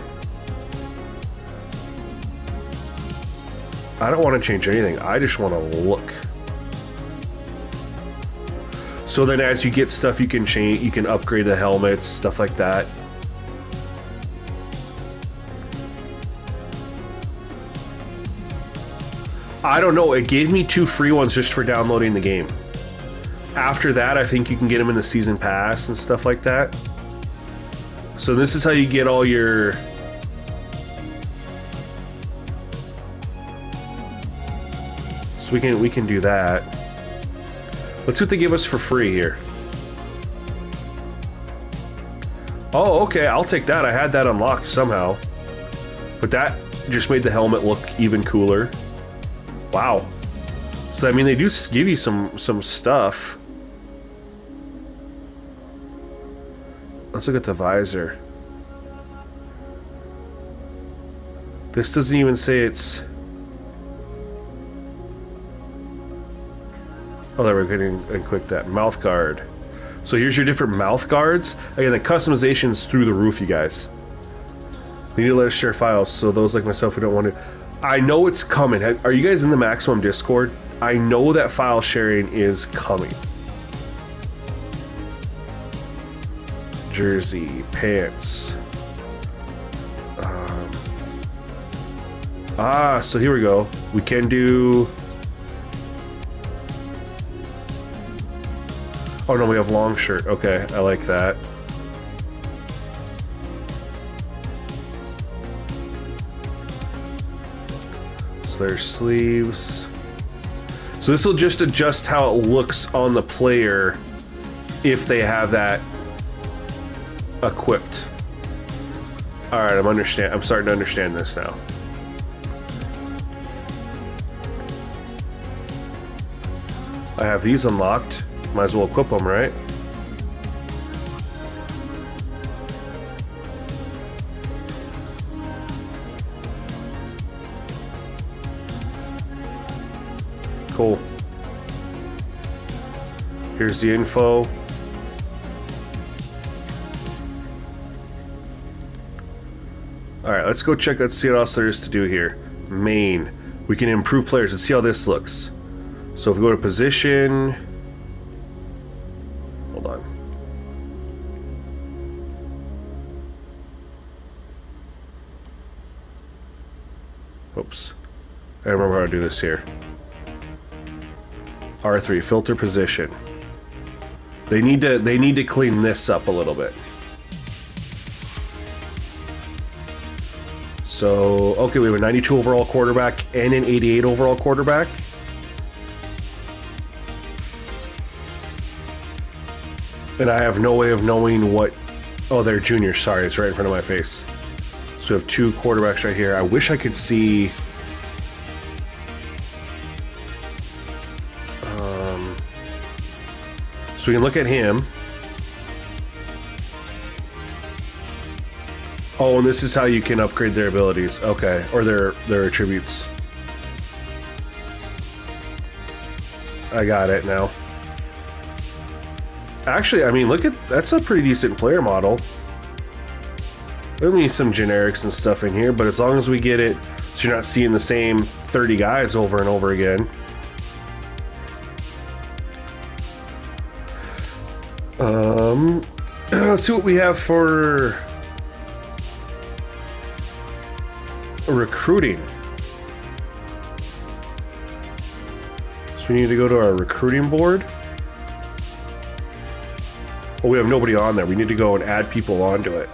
A: I don't want to change anything. I just want to look. So then as you get stuff, you can change, you can upgrade the helmets, stuff like that. I don't know. It gave me 2 free ones just for downloading the game. After that, I think you can get them in the season pass and stuff like that. So this is how you get all your... So we can do that. Let's see what they give us for free here. Oh, okay, I'll take that. I had that unlocked somehow. But that just made the helmet look even cooler. Wow. So, I mean, they do give you some stuff. Let's look at the visor. This doesn't even say it's... Oh, there we're getting and click that mouth guard. So here's your different mouth guards. Again, the customization's through the roof, you guys. You need to let us share files, so those like myself who don't want to. I know it's coming. Are you guys in the Maximum Discord? I know that file sharing is coming. Jersey, pants. So here we go. We can do... Oh no, we have long shirt. Okay, I like that. So there's sleeves. So this will just adjust how it looks on the player if they have that equipped. All right, I'm starting to understand this now. I have these unlocked. Might as well equip them, right? Cool. Here's the info. Alright, let's go check out, see what else there is to do here. Main. We can improve players. Let's see how this looks. So if we go to position... Hold on. Oops. I remember how to do this here. R3, filter position. They need to clean this up a little bit. So, okay, we have a 92 overall quarterback and an 88 overall quarterback. And I have no way of knowing what... Oh, they're juniors. Sorry, it's right in front of my face. So we have 2 quarterbacks right here. I wish I could see... So we can look at him. Oh, and this is how you can upgrade their abilities. Okay, or their attributes. I got it now. Actually, I mean, look at that's a pretty decent player model. There'll be some generics and stuff in here, but as long as we get it so you're not seeing the same 30 guys over and over again. Let's see what we have for recruiting. So we need to go to our recruiting board. Oh, we have nobody on there. We need to go and add people onto it.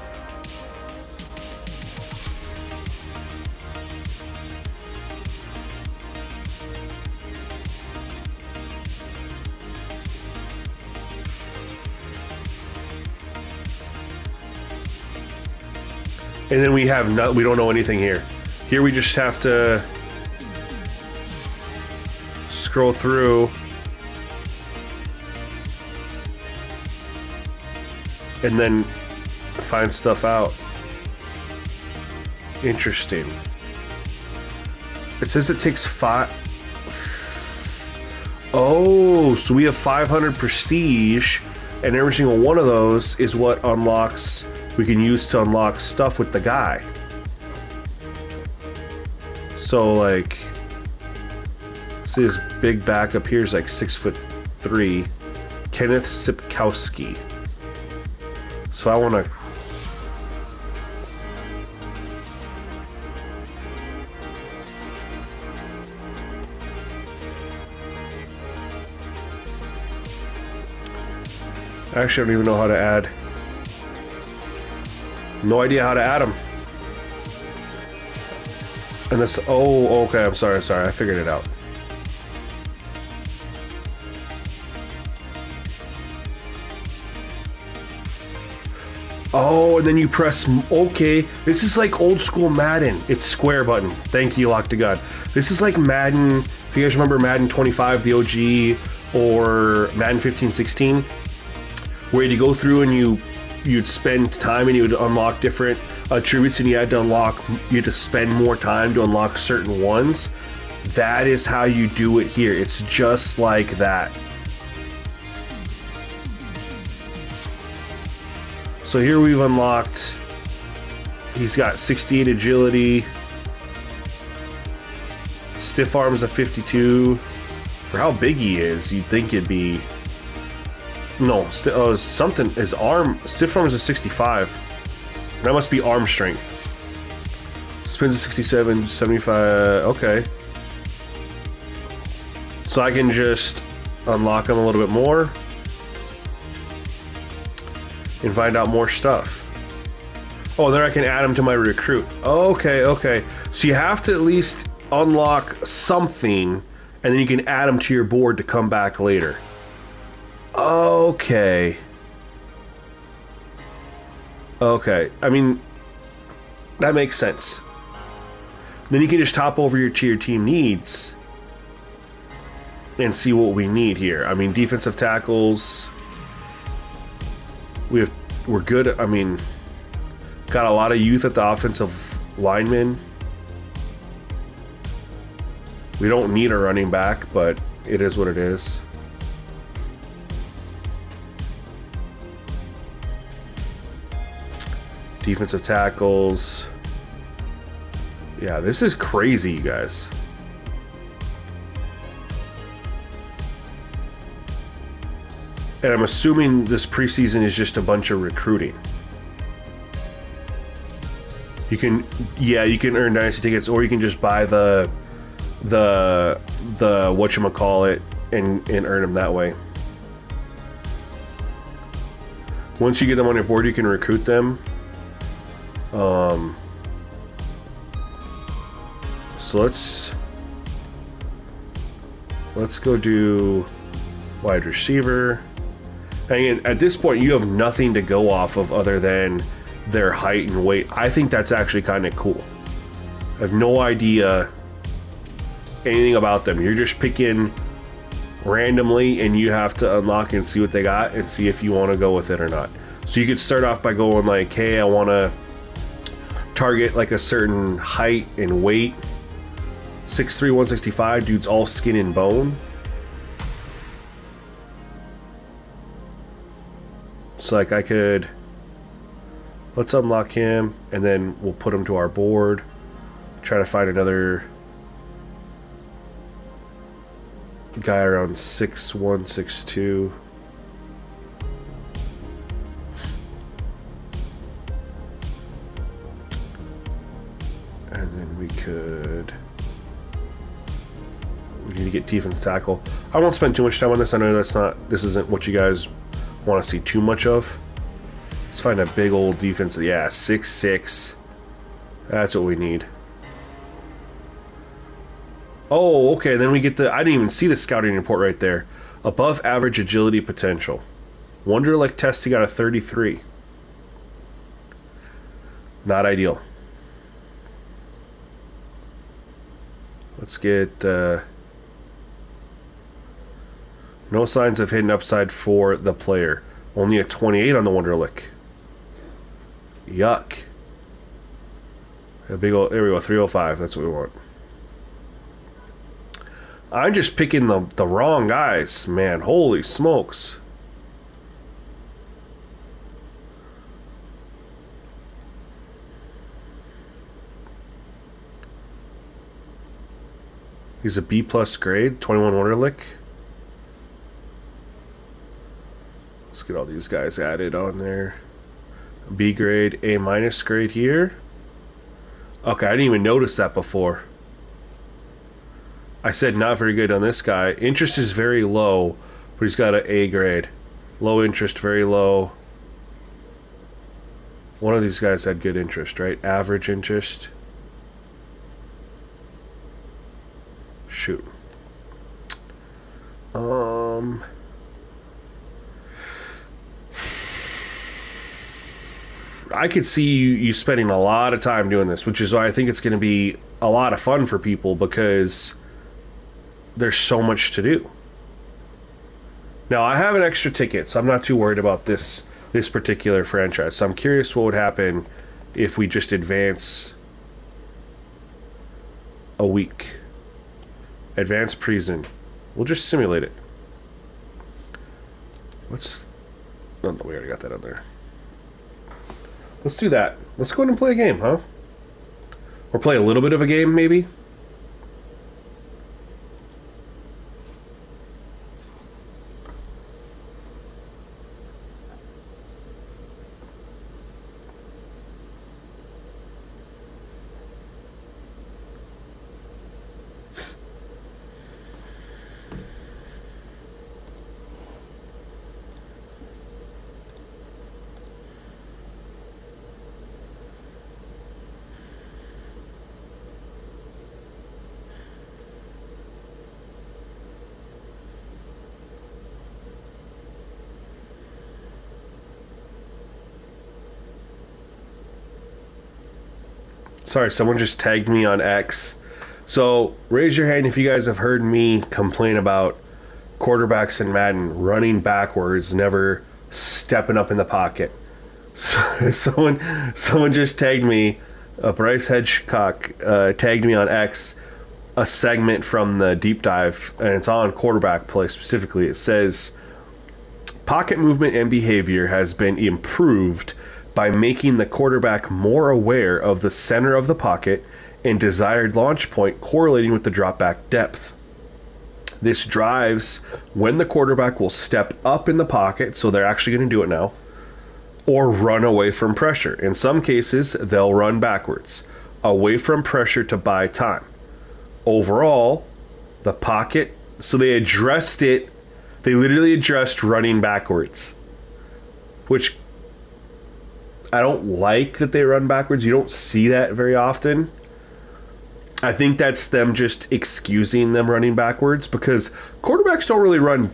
A: And then we have we don't know anything here. Here we just have to scroll through and then find stuff out. Interesting. It says it takes 5. Oh, so we have 500 prestige, and every single one of those is what unlocks. We can use to unlock stuff with the guy. So like, see his big back up here is like 6'3", Kenneth Sipkowski. So I want to. Actually, I don't even know how to add. No idea how to add them. And this, oh, okay, I'm sorry, I figured it out. Oh, and then you press, okay, this is like old school Madden. It's square button. Thank you, Lock to God. This is like Madden, if you guys remember Madden 25, the OG, or Madden 15-16, where you go through and you'd spend time and you would unlock different attributes, and you had to spend more time to unlock certain ones. That is how you do it here. It's just like that. So here we've unlocked, he's got 68 agility, stiff arms of 52. For how big he is, you'd think it'd be, no, something, his arm, stiff arms is 65. That must be arm strength. Spins at 67, 75, okay. So I can just unlock him a little bit more and find out more stuff. Oh, then I can add him to my recruit. Okay, okay. So you have to at least unlock something, and then you can add them to your board to come back later. Okay. Okay. I mean, that makes sense. Then you can just hop over to your team needs and see what we need here. I mean, defensive tackles. We're good. I mean, got a lot of youth at the offensive linemen. We don't need a running back, but it is what it is. Defensive tackles. Yeah, this is crazy, you guys. And I'm assuming this preseason is just a bunch of recruiting. You can, yeah, you can earn dynasty tickets, or you can just buy the whatchamacallit and earn them that way. Once you get them on your board, you can recruit them. So let's go do wide receiver. And at this point, you have nothing to go off of other than their height and weight. I think that's actually kind of cool. I have no idea anything about them. You're just picking randomly, and you have to unlock and see what they got and see if you want to go with it or not. So you could start off by going like, hey, I want to target like a certain height and weight. 6'3", 165, dude's all skin and bone. So like I could, let's unlock him and then we'll put him to our board. Try to find another guy around 6'1", 6'2". And then we need to get defense tackle. I won't spend too much time on this. I know this isn't what you guys want to see too much of. Let's find a big old defense. Yeah, 6'6". That's what we need. Oh, okay, then we get the... I didn't even see the scouting report right there. Above average agility potential. Wonderlic testing got a 33. Not ideal. Let's get... no signs of hidden upside for the player. Only a 28 on the Wonderlic. Yuck. A big old... There we go, 305. That's what we want. I'm just picking the wrong guys, man. Holy smokes. He's a B+ grade, 21 Wonderlic. Let's get all these guys added on there. B grade, A- grade here. Okay, I didn't even notice that before. I said not very good on this guy. Interest is very low, but he's got an A grade. Low interest, very low. One of these guys had good interest, right? Average interest. Shoot. I could see you spending a lot of time doing this, which is why I think it's going to be a lot of fun for people, because there's so much to do. Now, I have an extra ticket, so I'm not too worried about this particular franchise. So I'm curious what would happen if we just advance a week. Advanced prison. We'll just simulate it. Let's... Oh, no, we already got that on there. Let's do that. Let's go ahead and play a game, huh? Or play a little bit of a game, maybe? Sorry, someone just tagged me on X. So, raise your hand if you guys have heard me complain about quarterbacks in Madden running backwards, never stepping up in the pocket. So, someone just tagged me, Bryce Hedgecock tagged me on X, a segment from the deep dive, and it's on quarterback play specifically. It says, pocket movement and behavior has been improved by making the quarterback more aware of the center of the pocket and desired launch point correlating with the drop back depth. This drives when the quarterback will step up in the pocket, so they're actually going to do it now, or run away from pressure. In some cases, they'll run backwards, away from pressure to buy time. Overall, the pocket, so they literally addressed running backwards, which I don't like that they run backwards. You don't see that very often. I think that's them just excusing them running backwards, because quarterbacks don't really run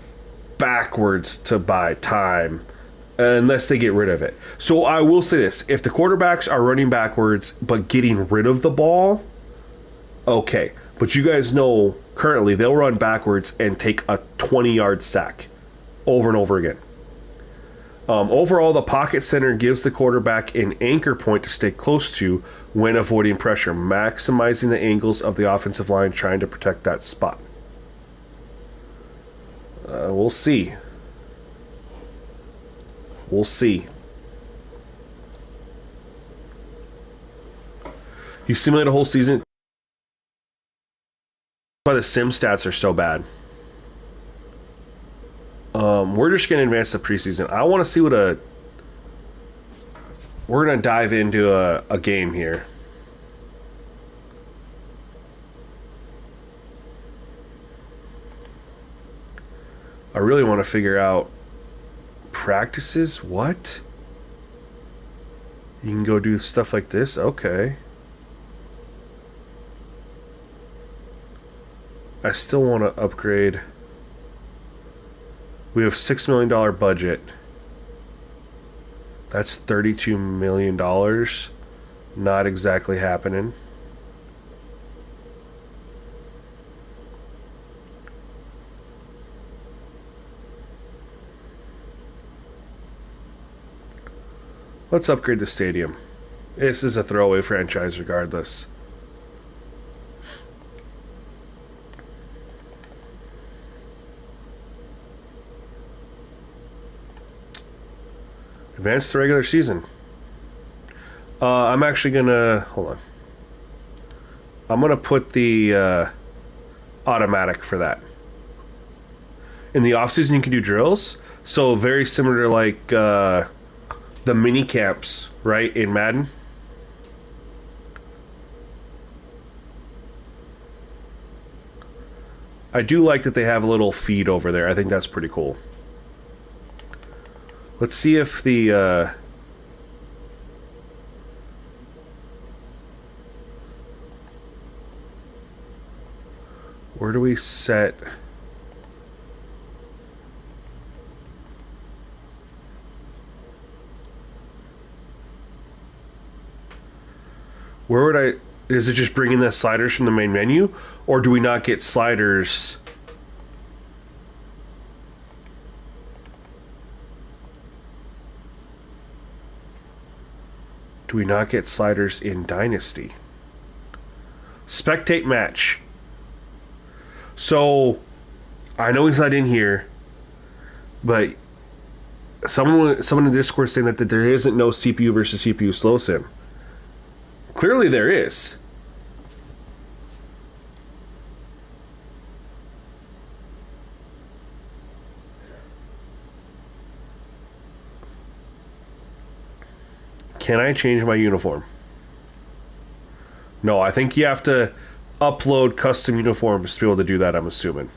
A: backwards to buy time unless they get rid of it. So I will say this. If the quarterbacks are running backwards but getting rid of the ball, okay. But you guys know currently they'll run backwards and take a 20-yard sack over and over again. Overall, the pocket center gives the quarterback an anchor point to stay close to when avoiding pressure, maximizing the angles of the offensive line trying to protect that spot. We'll see. We'll see. You simulate a whole season. That's why the sim stats are so bad. We're just going to advance the preseason. I want to see what a... We're going to dive into a game here. I really want to figure out practices. What? You can go do stuff like this? Okay. I still want to upgrade. We have $6 million budget. That's $32 million. Not exactly happening. Let's upgrade the stadium. This is a throwaway franchise regardless. Advance the regular season. I'm actually gonna... Hold on. I'm gonna put the automatic for that. In the off-season you can do drills. So very similar to like the mini camps, right, in Madden. I do like that they have a little feed over there. I think that's pretty cool. Let's see if the where do we set... Where would I... Is it just bringing the sliders from the main menu? Or do we not get sliders? Do we not get sliders in Dynasty? Spectate match. So, I know he's not in here, but someone in the Discord saying that there isn't no CPU versus CPU slow sim. Clearly there is. Can I change my uniform? No, I think you have to upload custom uniforms to be able to do that, I'm assuming.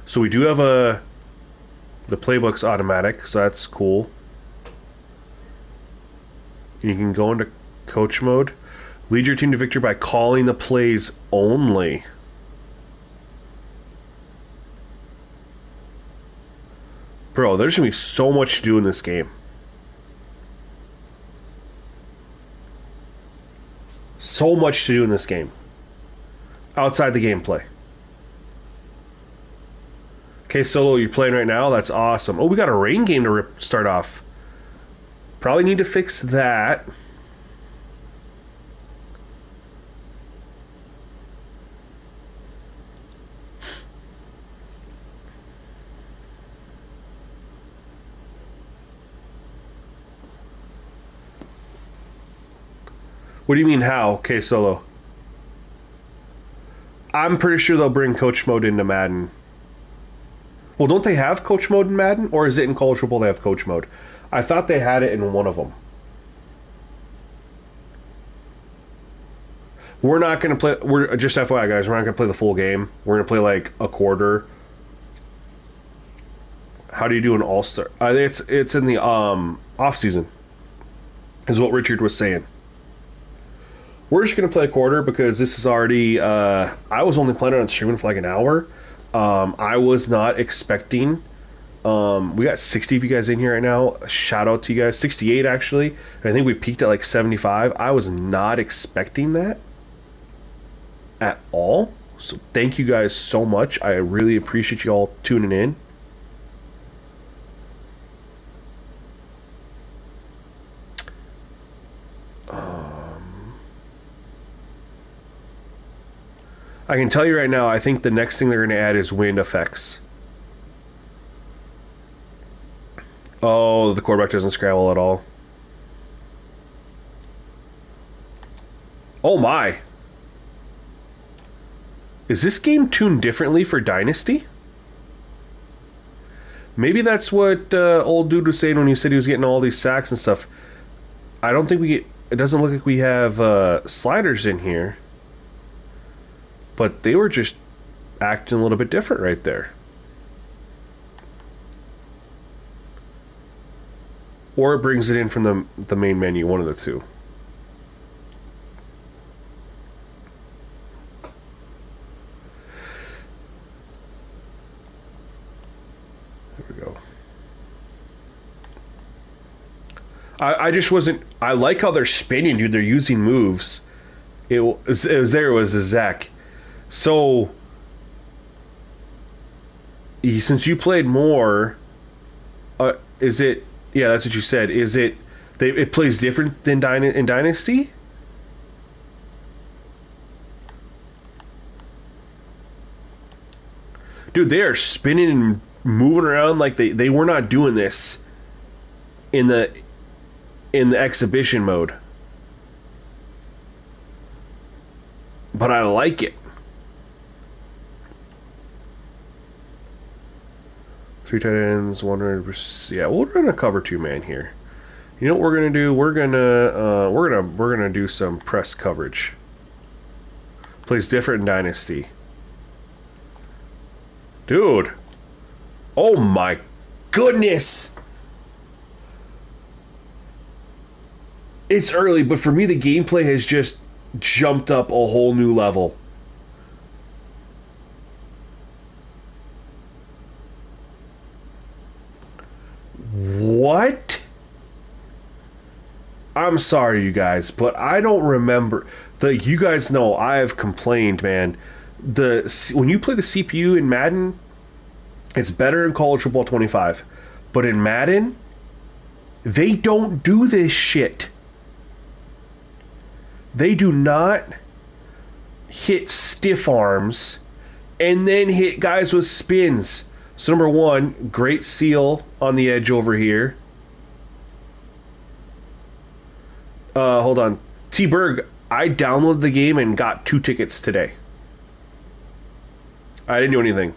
A: So we do have the playbook's automatic, so that's cool. You can go into coach mode. Lead your team to victory by calling the plays only. Bro, there's going to be so much to do in this game. So much to do in this game. Outside the gameplay. Okay, Solo, you're playing right now? That's awesome. Oh, we got a rain game to start off. Probably need to fix that. What do you mean how? Okay, Solo. I'm pretty sure they'll bring coach mode into Madden. Well, don't they have coach mode in Madden? Or is it in College Football they have coach mode? I thought they had it in one of them. We're not going to play... We're just FYI, guys. We're not going to play the full game. We're going to play like a quarter. How do you do an all-star? It's in the off-season. Is what Richard was saying. We're just going to play a quarter because this is already... I was only planning on streaming for like an hour. I was not expecting... we got 60 of you guys in here right now. Shout out to you guys. 68 actually. And I think we peaked at like 75. I was not expecting that at all. So thank you guys so much. I really appreciate you all tuning in. I can tell you right now, I think the next thing they're going to add is wind effects. Oh, the quarterback doesn't scramble at all. Oh my. Is this game tuned differently for Dynasty? Maybe that's what old dude was saying when he said he was getting all these sacks and stuff. I don't think we get... It doesn't look like we have sliders in here. But they were just acting a little bit different right there. Or it brings it in from the main menu, one of the two. There we go. I just wasn't... I like how they're spinning, dude. They're using moves. It was a Zach. So, since you played more, is it... Yeah, that's what you said. Is it... it plays different than in Dynasty? Dude, they are spinning and moving around like they were not doing this in the exhibition mode. But I like it. 3 tight ends, 100%. Yeah, we're gonna cover 2-man here. You know what we're gonna do? We're gonna do some press coverage. Plays different in Dynasty. Dude. Oh my goodness. It's early, but for me the gameplay has just jumped up a whole new level. What? I'm sorry, you guys, but I don't remember. You guys know I have complained, man. When you play the CPU in Madden, it's better in College Football 25, but in Madden, they don't do this shit. They do not hit stiff arms and then hit guys with spins. So number one, great seal on the edge over here. Hold on. T-Berg, I downloaded the game and got 2 tickets today. I didn't do anything.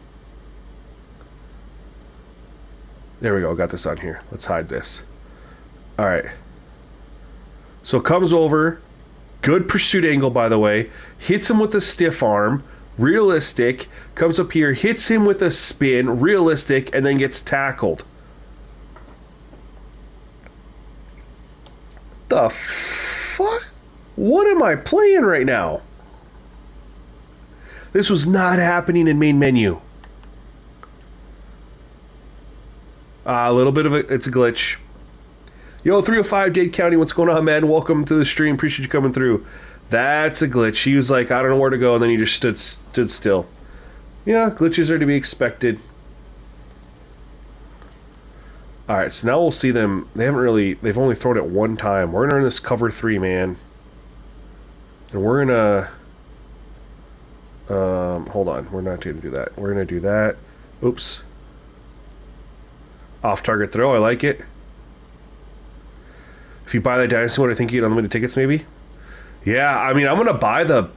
A: There we go. Got this on here. Let's hide this. Alright. So comes over. Good pursuit angle, by the way. Hits him with a stiff arm. Realistic. Comes up here. Hits him with a spin. Realistic. And then gets tackled. The fuck? What am I playing right now? This was not happening in main menu. A little bit of it's a glitch. Yo, 305 Dade County, what's going on, man? Welcome to the stream. Appreciate you coming through. That's a glitch. He was like, I don't know where to go, and then he just stood still. Yeah, glitches are to be expected. Alright, so now we'll see them. They've only thrown it one time. We're gonna run this cover 3, man. And we're gonna hold on, we're not gonna do that. We're gonna do that. Oops. Off target throw, I like it. If you buy the Dynasty one, I think you get unlimited tickets, maybe? Yeah, I mean, I'm gonna buy the...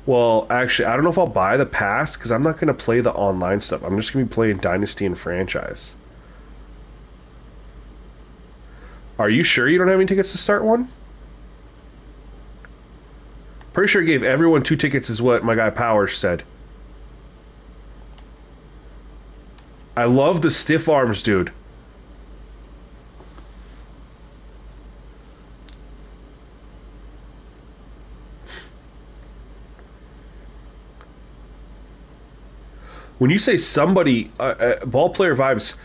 A: Well, actually, I don't know if I'll buy the pass, because I'm not gonna play the online stuff. I'm just gonna be playing Dynasty and Franchise. Are you sure you don't have any tickets to start one? Pretty sure I gave everyone 2 tickets is what my guy Powers said. I love the stiff arms, dude. When you say somebody, ball player vibes,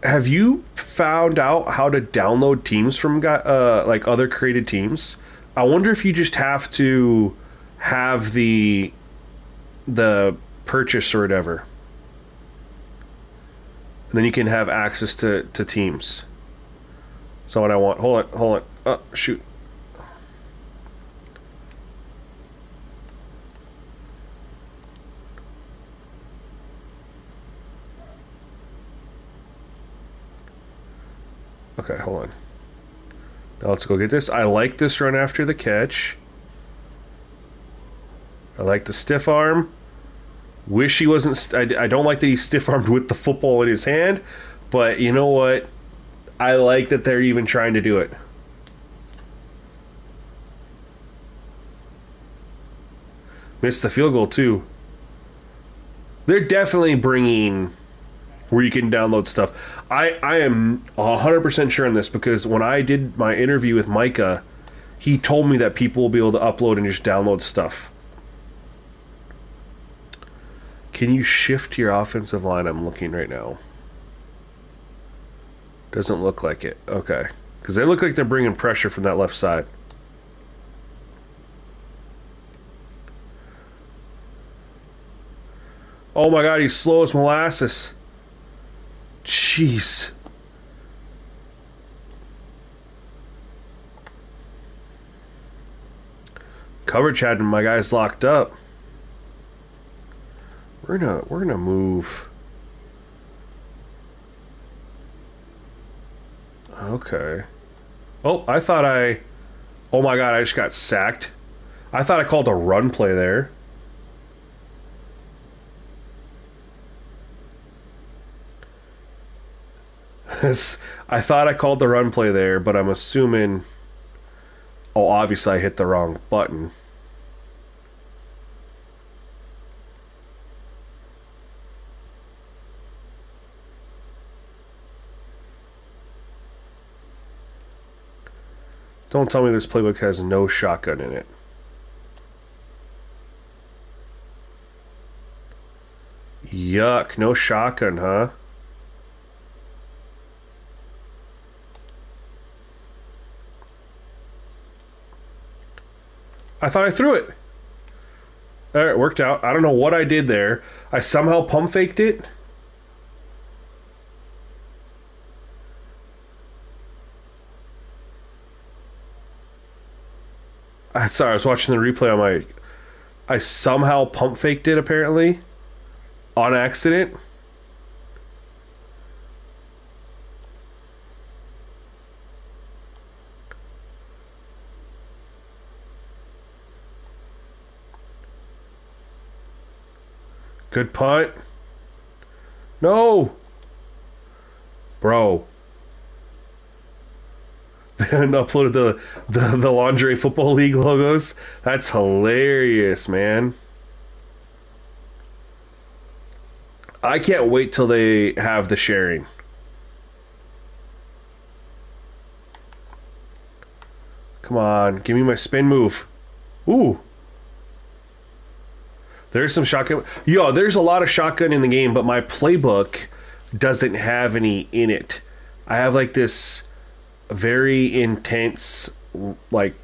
A: have you found out how to download teams from like other created teams? I wonder if you just have to have the purchase or whatever. And then you can have access to teams. So what I want, hold on. Oh, shoot. Okay, hold on. Now let's go get this. I like this run after the catch. I like the stiff arm. Wish he wasn't... I don't like that he's stiff-armed with the football in his hand, but you know what? I like that they're even trying to do it. Missed the field goal, too. They're definitely bringing where you can download stuff. I am 100% sure on this because when I did my interview with Micah, he told me that people will be able to upload and just download stuff. Can you shift your offensive line? I'm looking right now. Doesn't look like it. Okay. Because they look like they're bringing pressure from that left side. Oh my god, he's slow as molasses. Jeez. Coverage had my guys locked up. We're gonna move. Okay. Oh, oh my god, I just got sacked. I thought I called a run play there. I thought I called the run play there, but I'm assuming... Oh, obviously I hit the wrong button. Don't tell me this playbook has no shotgun in it. Yuck, no shotgun, huh? I thought I threw it. Alright, it worked out. I don't know what I did there. I somehow pump faked it. Sorry, I was watching the replay on my... I somehow pump faked it, apparently. On accident. Good punt. No! Bro. They haven't uploaded the Lingerie Football League logos. That's hilarious, man. I can't wait till they have the sharing. Come on, give me my spin move. Ooh. There's some shotgun. Yo, there's a lot of shotgun in the game, but my playbook doesn't have any in it. I have like this very intense, like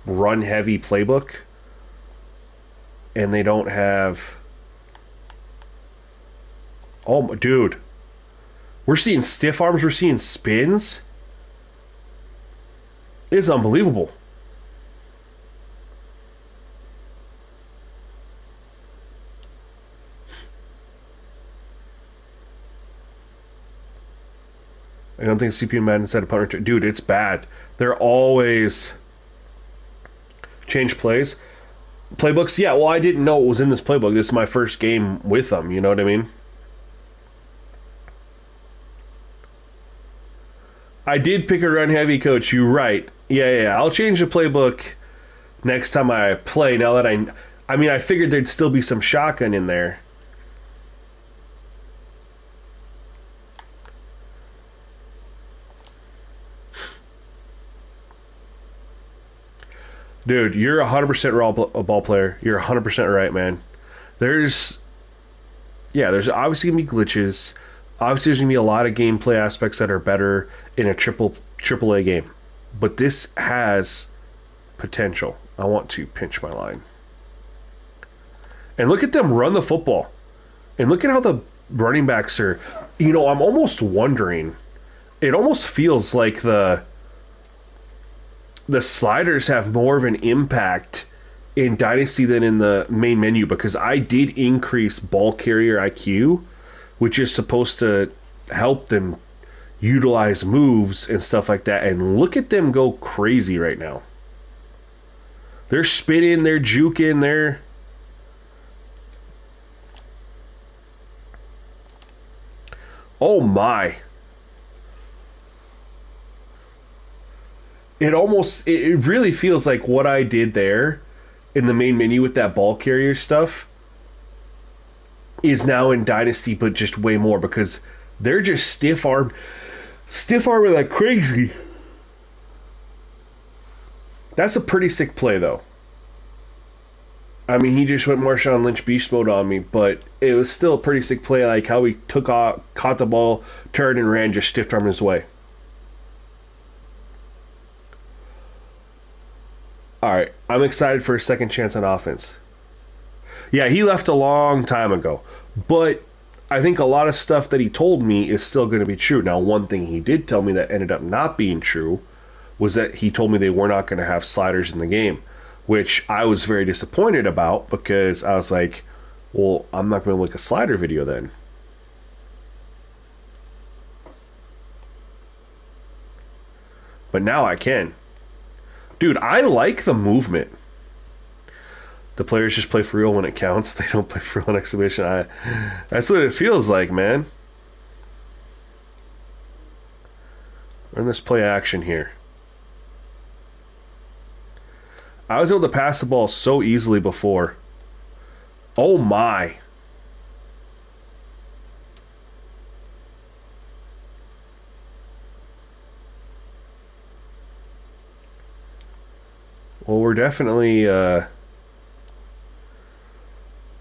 A: run heavy playbook, and they don't have. Oh, dude, we're seeing stiff arms. We're seeing spins. It's unbelievable. I don't think CP and Madden said a punt return. Dude, it's bad. They're always change plays. Playbooks, yeah, well, I didn't know it was in this playbook. This is my first game with them, you know what I mean? I did pick a run heavy, coach. You're right. Yeah. I'll change the playbook next time I play. Now that I mean, I figured there'd still be some shotgun in there. Dude, you're 100% raw a ball player. You're 100% right, man. There's obviously going to be glitches. Obviously, there's going to be a lot of gameplay aspects that are better in a triple A game. But this has potential. I want to pinch my line. And look at them run the football. And look at how the running backs are... You know, I'm almost wondering... It almost feels like the sliders have more of an impact in Dynasty than in the main menu, because I did increase ball carrier IQ, which is supposed to help them utilize moves and stuff like that. And look at them go crazy right now. They're spinning, they're juking, they're... Oh my. It really feels like what I did there in the main menu with that ball carrier stuff is now in Dynasty, but just way more, because they're just stiff-arming like crazy. That's a pretty sick play, though. I mean, he just went Marshawn Lynch beast mode on me, but it was still a pretty sick play, like how he took off, caught the ball, turned and ran, just stiff-armed his way. Alright, I'm excited for a second chance on offense. Yeah, he left a long time ago, but I think a lot of stuff that he told me is still going to be true. Now, one thing he did tell me that ended up not being true was that he told me they were not going to have sliders in the game, which I was very disappointed about, because I was like, well, I'm not going to make a slider video then. But now I can. Dude, I like the movement. The players just play for real when it counts. They don't play for real on exhibition. That's what it feels like, man. Run this play action here. I was able to pass the ball so easily before. Oh my. Well, we're definitely... the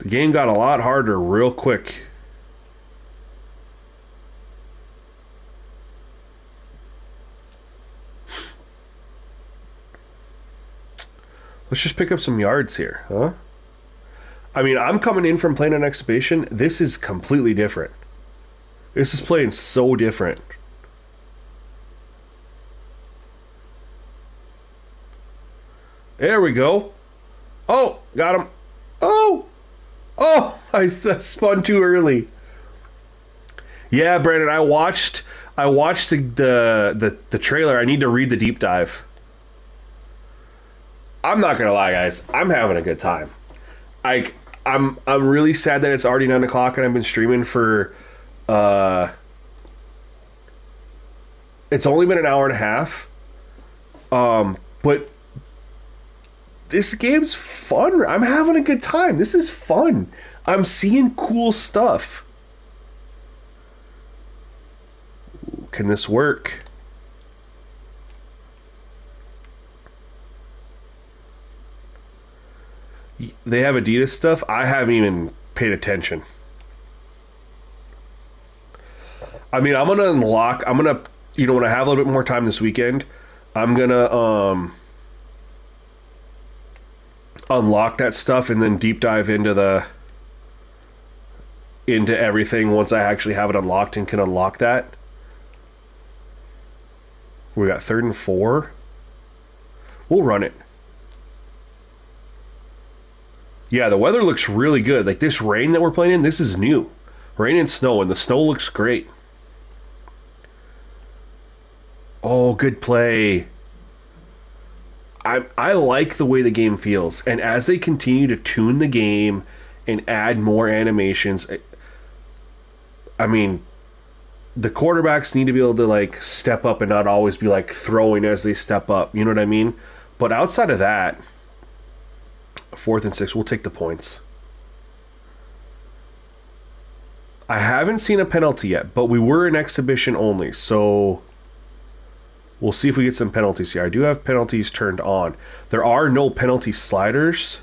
A: game got a lot harder real quick. Let's just pick up some yards here, huh? I mean, I'm coming in from playing an exhibition. This is completely different. This is playing so different. There we go. Oh, got him. Oh! Oh, I spun too early. Yeah, Brandon, I watched the trailer. I need to read the deep dive. I'm not gonna lie, guys. I'm having a good time. I'm really sad that it's already 9 o'clock and I've been streaming for it's only been an hour and a half. But this game's fun. I'm having a good time. This is fun. I'm seeing cool stuff. Can this work? They have Adidas stuff. I haven't even paid attention. I mean, I'm gonna when I have a little bit more time this weekend, I'm gonna unlock that stuff and then deep dive into everything once I actually have it unlocked and can unlock that. We got 3rd and 4. We'll run it. Yeah, the weather looks really good. Like this rain that we're playing in, this is new. Rain and snow, and the snow looks great. Oh, good play. I like the way the game feels, and as they continue to tune the game and add more animations, I mean, the quarterbacks need to be able to like step up and not always be like throwing as they step up. You know what I mean? But outside of that, 4th and 6, we'll take the points. I haven't seen a penalty yet, but we were in exhibition only, so we'll see if we get some penalties here. I do have penalties turned on. There are no penalty sliders.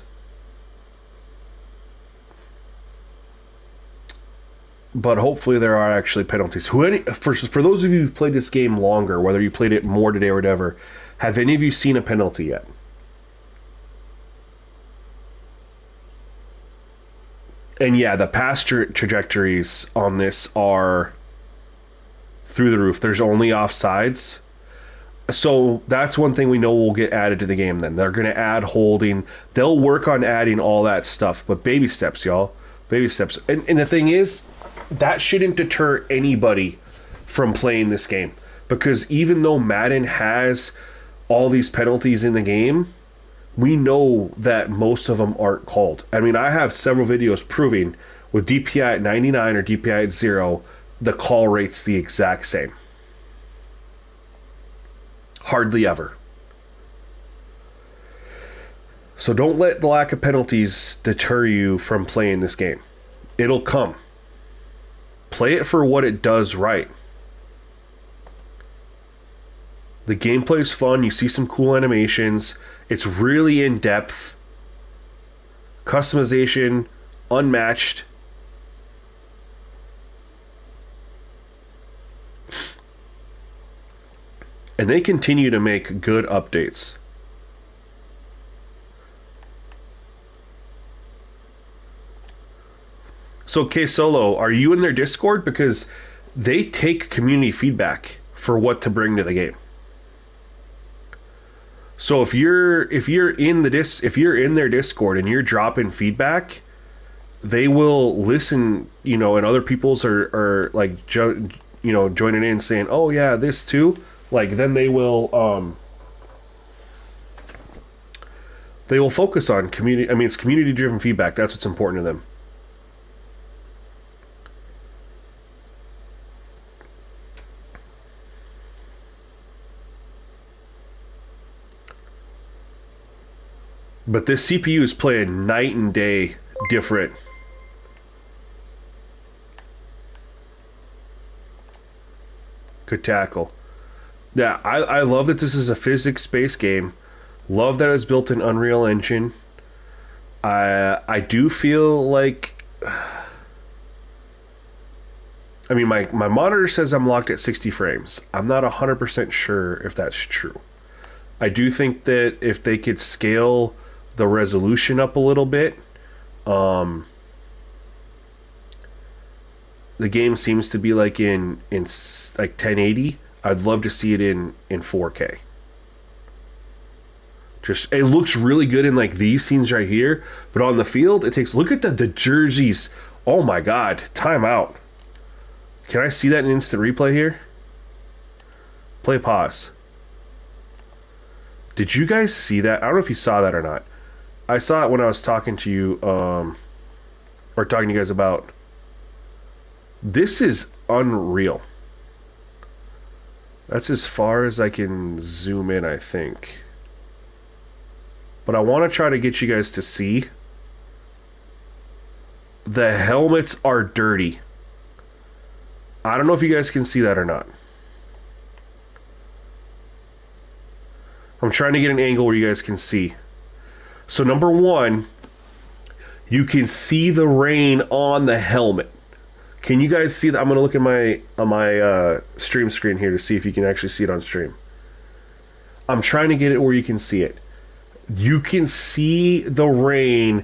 A: But hopefully there are actually penalties. For those of you who've played this game longer, whether you played it more today or whatever, have any of you seen a penalty yet? And yeah, the pass trajectories on this are through the roof. There's only offsides. So that's one thing we know will get added to the game then. They're going to add holding. They'll work on adding all that stuff. But baby steps, y'all. Baby steps. And the thing is, that shouldn't deter anybody from playing this game. Because even though Madden has all these penalties in the game, we know that most of them aren't called. I mean, I have several videos proving with DPI at 99 or DPI at 0, the call rate's the exact same. Hardly ever. So don't let the lack of penalties deter you from playing this game. It'll come. Play it for what it does right. The gameplay's fun. You see some cool animations. It's really in depth. Customization, unmatched. And they continue to make good updates. So, K-Solo, are you in their Discord? Because they take community feedback for what to bring to the game. So if you're in their Discord and you're dropping feedback, they will listen, and other people's are like joining in saying, "Oh yeah, this too." Like then they will focus on community. I mean, it's community driven feedback. That's what's important to them. But this CPU is playing night and day different. Good tackle. Yeah, I love that this is a physics-based game. Love that it's built in Unreal Engine. I do feel like... I mean, my monitor says I'm locked at 60 frames. I'm not 100% sure if that's true. I do think that if they could scale the resolution up a little bit, the game seems to be like in like 1080. I'd love to see it in 4K. Just it looks really good in like these scenes right here, but on the field it takes. Look at the jerseys. Oh my God! Timeout. Can I see that in instant replay here? Play pause. Did you guys see that? I don't know if you saw that or not. I saw it when I was talking to you, or talking to you guys about. This is unreal. That's as far as I can zoom in, I think. But I want to try to get you guys to see. The helmets are dirty. I don't know if you guys can see that or not. I'm trying to get an angle where you guys can see. So number one, you can see the rain on the helmet. Can you guys see that? I'm going to look at my stream screen here to see if you can actually see it on stream. I'm trying to get it where you can see it. You can see the rain,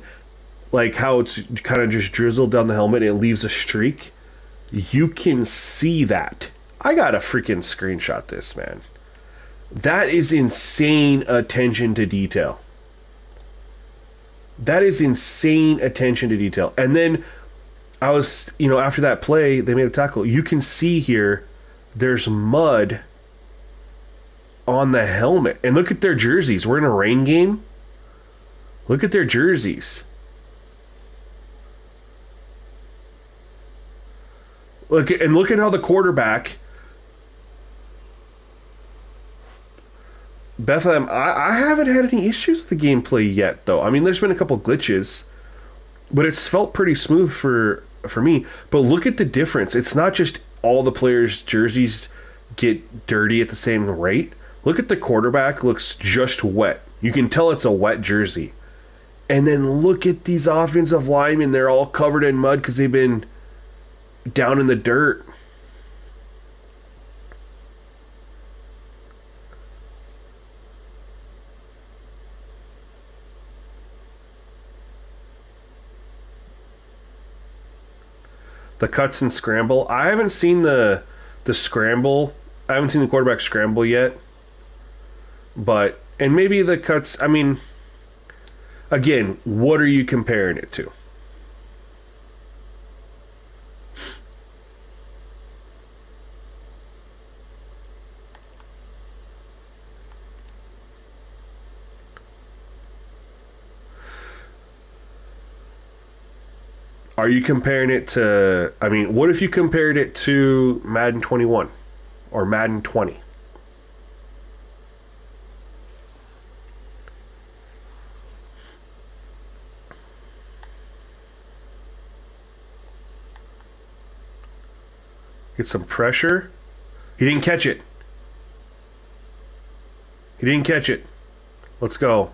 A: like how it's kind of just drizzled down the helmet and it leaves a streak. You can see that. I gotta freaking screenshot this, man. That is insane attention to detail. That is insane attention to detail. And then I was, after that play, they made a tackle. You can see here, there's mud on the helmet. And look at their jerseys. We're in a rain game. Look at their jerseys. Look at how the quarterback, Bethlehem, I haven't had any issues with the gameplay yet, though. I mean, there's been a couple glitches, but it's felt pretty smooth for me. But look at the difference. It's not just all the players' jerseys get dirty at the same rate. Look at the quarterback, looks just wet. You can tell it's a wet jersey. And then look at these offensive linemen. They're all covered in mud because they've been down in the dirt. The cuts and scramble. I haven't seen the scramble. I haven't seen the quarterback scramble yet. But, and maybe the cuts, I mean, again, what are you comparing it to? Are you comparing it to? I mean, what if you compared it to Madden 21 or Madden 20? Get some pressure. He didn't catch it. He didn't catch it. Let's go.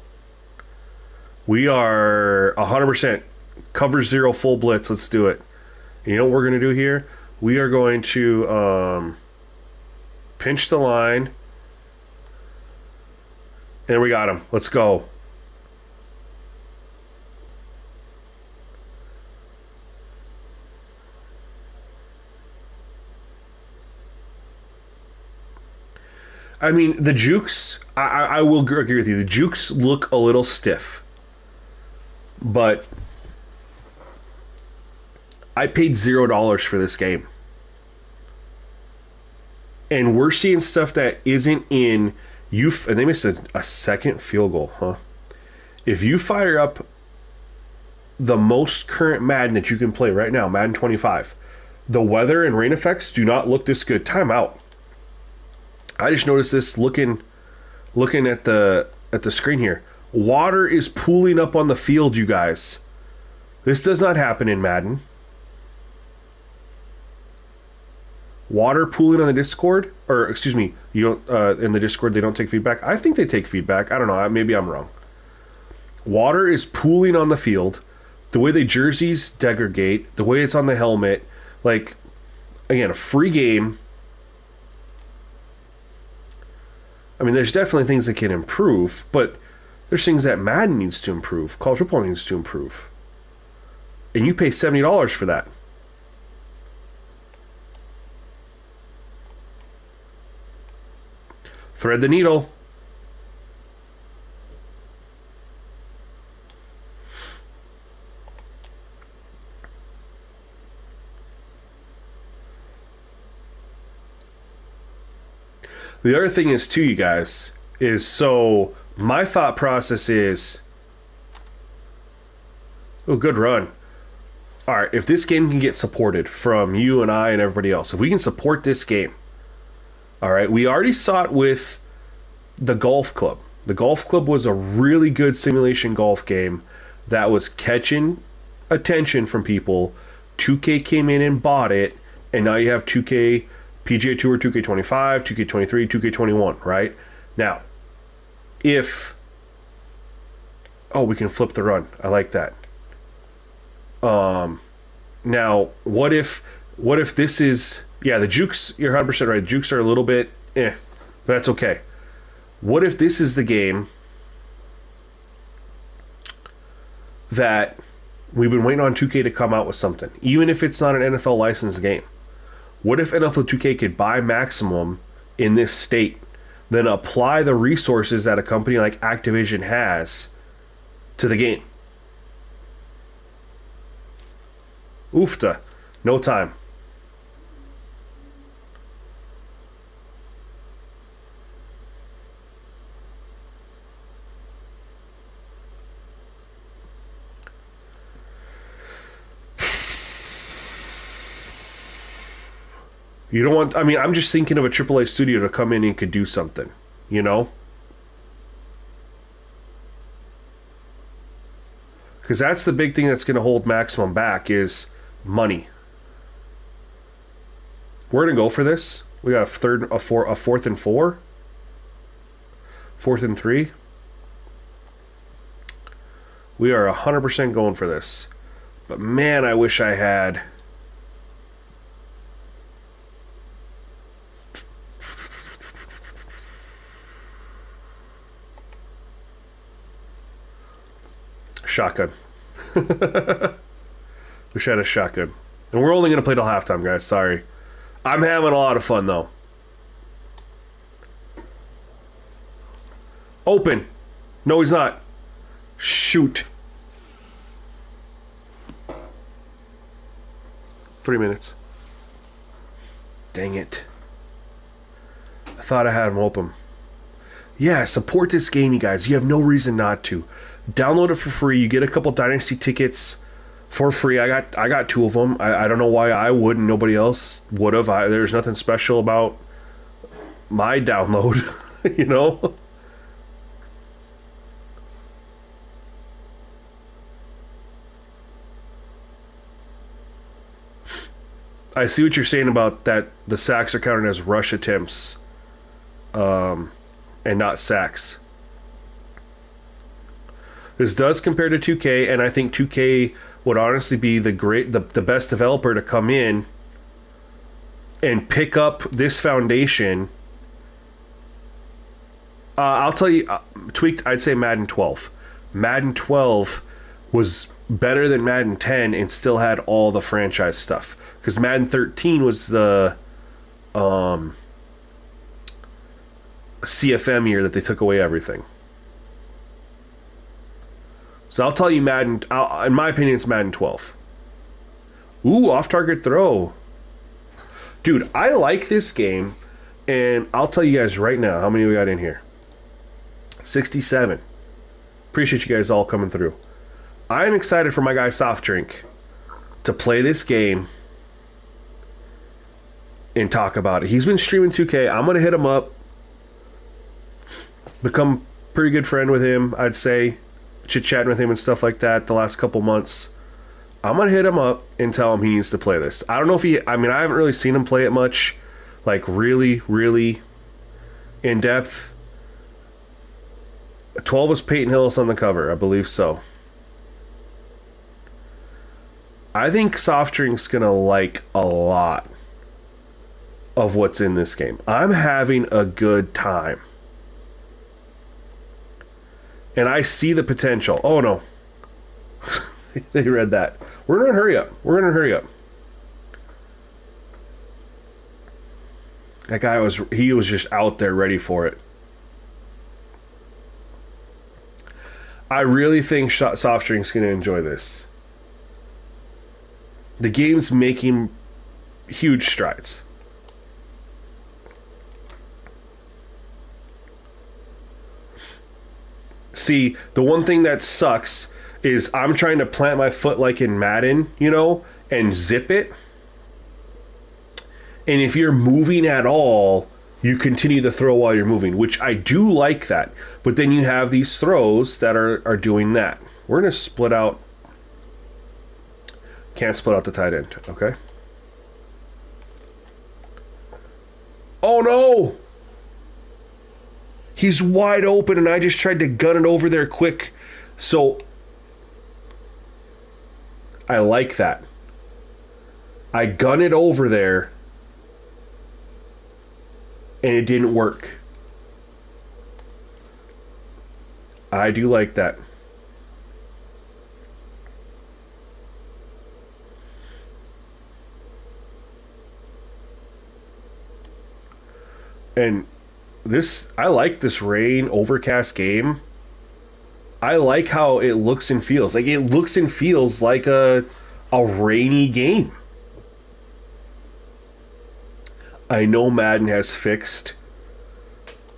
A: We are 100% cover zero full blitz. Let's do it. And you know what we're going to do here? We are going to pinch the line. And we got him. Let's go. I mean, the jukes, I will agree with you. The jukes look a little stiff. But I paid $0 for this game. And we're seeing stuff that isn't in and they missed a second field goal, huh? If you fire up the most current Madden that you can play right now, Madden 25, the weather and rain effects do not look this good. Timeout. I just noticed this looking at the screen here. Water is pooling up on the field, you guys. This does not happen in Madden. Water pooling on the Discord, or excuse me, you don't in the Discord they don't take feedback. I think they take feedback. I don't know. Maybe I'm wrong. Water is pooling on the field. The way the jerseys degrade, the way it's on the helmet, like again, a free game. I mean, there's definitely things that can improve, but there's things that Madden needs to improve, college football needs to improve. And you pay $70 for that. Thread the needle. The other thing is, too, you guys, is so my thought process is, oh, good run. All right, if this game can get supported from you and I and everybody else, if we can support this game, all right, we already saw it with the golf club. The golf club was a really good simulation golf game that was catching attention from people. 2K came in and bought it, and now you have 2K PGA Tour 2K25, 2K23, 2K21, right? Now, if... Oh, we can flip the run. I like that. Now, what if this is... Yeah, the jukes, you're 100% right. Jukes are a little bit... but that's okay. What if this is the game that we've been waiting on 2K to come out with something, even if it's not an NFL licensed game? What if NFL 2K could buy Maximum in this state, then apply the resources that a company like Activision has to the game? Oofta. No time. You don't want... I mean, I'm just thinking of a AAA studio to come in and could do something, you know? Because that's the big thing that's going to hold Maximum back is money. We're going to go for this. We got a fourth and 4. 4th and 3. We are 100% going for this. But man, I wish I had... Shotgun. Wish I had a shotgun. And we're only going to play till halftime, guys. Sorry. I'm having a lot of fun, though. Open. No, he's not. Shoot. 3 minutes. Dang it. I thought I had him open. Yeah, support this game, you guys. You have no reason not to. Download it for free. You get a couple Dynasty tickets. for free. I got two of them. I don't know why I would and nobody else would have. There's nothing special about my download, you know. I see what you're saying about that. The sacks are counted as rush attempts, um, and not sacks. This does compare to 2K, and I think 2K would honestly be the best developer to come in and pick up this foundation. I'll tell you, tweaked. I'd say Madden 12. Madden 12 was better than Madden 10 and still had all the franchise stuff. Because Madden 13 was the CFM year that they took away everything. So I'll tell you, in my opinion, it's Madden 12. Ooh, off-target throw. Dude, I like this game, and I'll tell you guys right now how many we got in here. 67. Appreciate you guys all coming through. I'm excited for my guy Soft Drink to play this game and talk about it. He's been streaming 2K. I'm going to hit him up. Become pretty good friend with him, I'd say. Chit-chatting with him and stuff like that the last couple months. I'm going to hit him up and tell him he needs to play this. I don't know if I haven't really seen him play it much. Like, really, really in depth. 12 was Peyton Hillis on the cover. I believe so. I think Soft Drink's going to like a lot of what's in this game. I'm having a good time. And I see the potential. Oh, no. They read that. We're going to hurry up. That guy was just out there ready for it. I really think Soft Drink's going to enjoy this. The game's making huge strides. See, the one thing that sucks is I'm trying to plant my foot like in Madden, and zip it. And if you're moving at all, you continue to throw while you're moving, which I do like that. But then you have these throws that are doing that. We're going to split out. Can't split out the tight end, okay? Oh, no! He's wide open, and I just tried to gun it over there quick. So, I like that. I gun it over there, and it didn't work. I do like that. And I like this rain overcast game. I like how it looks and feels. Like, it looks and feels like a rainy game. I know Madden has fixed,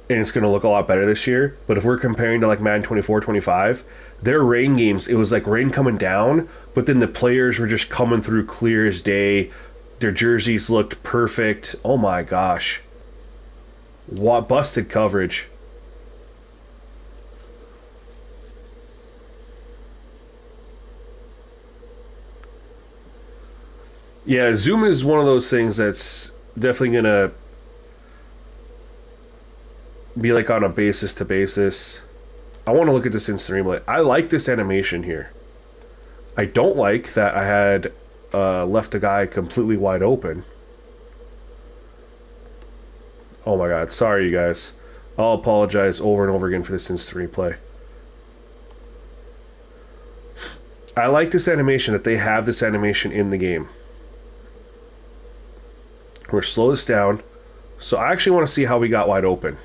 A: and it's going to look a lot better this year, but if we're comparing to like Madden 24, 25, their rain games, it was like rain coming down, but then the players were just coming through clear as day. Their jerseys looked perfect. Oh my gosh. What busted coverage. Yeah, Zoom is one of those things that's definitely gonna be like on a basis to basis. I want to look at this instant replay. I like this animation here. I don't like that I had left a guy completely wide open. Oh my god, sorry you guys. I'll apologize over and over again for this instant replay. I like this animation, that they have this animation in the game. We're slow this down. So I actually want to see how we got wide open.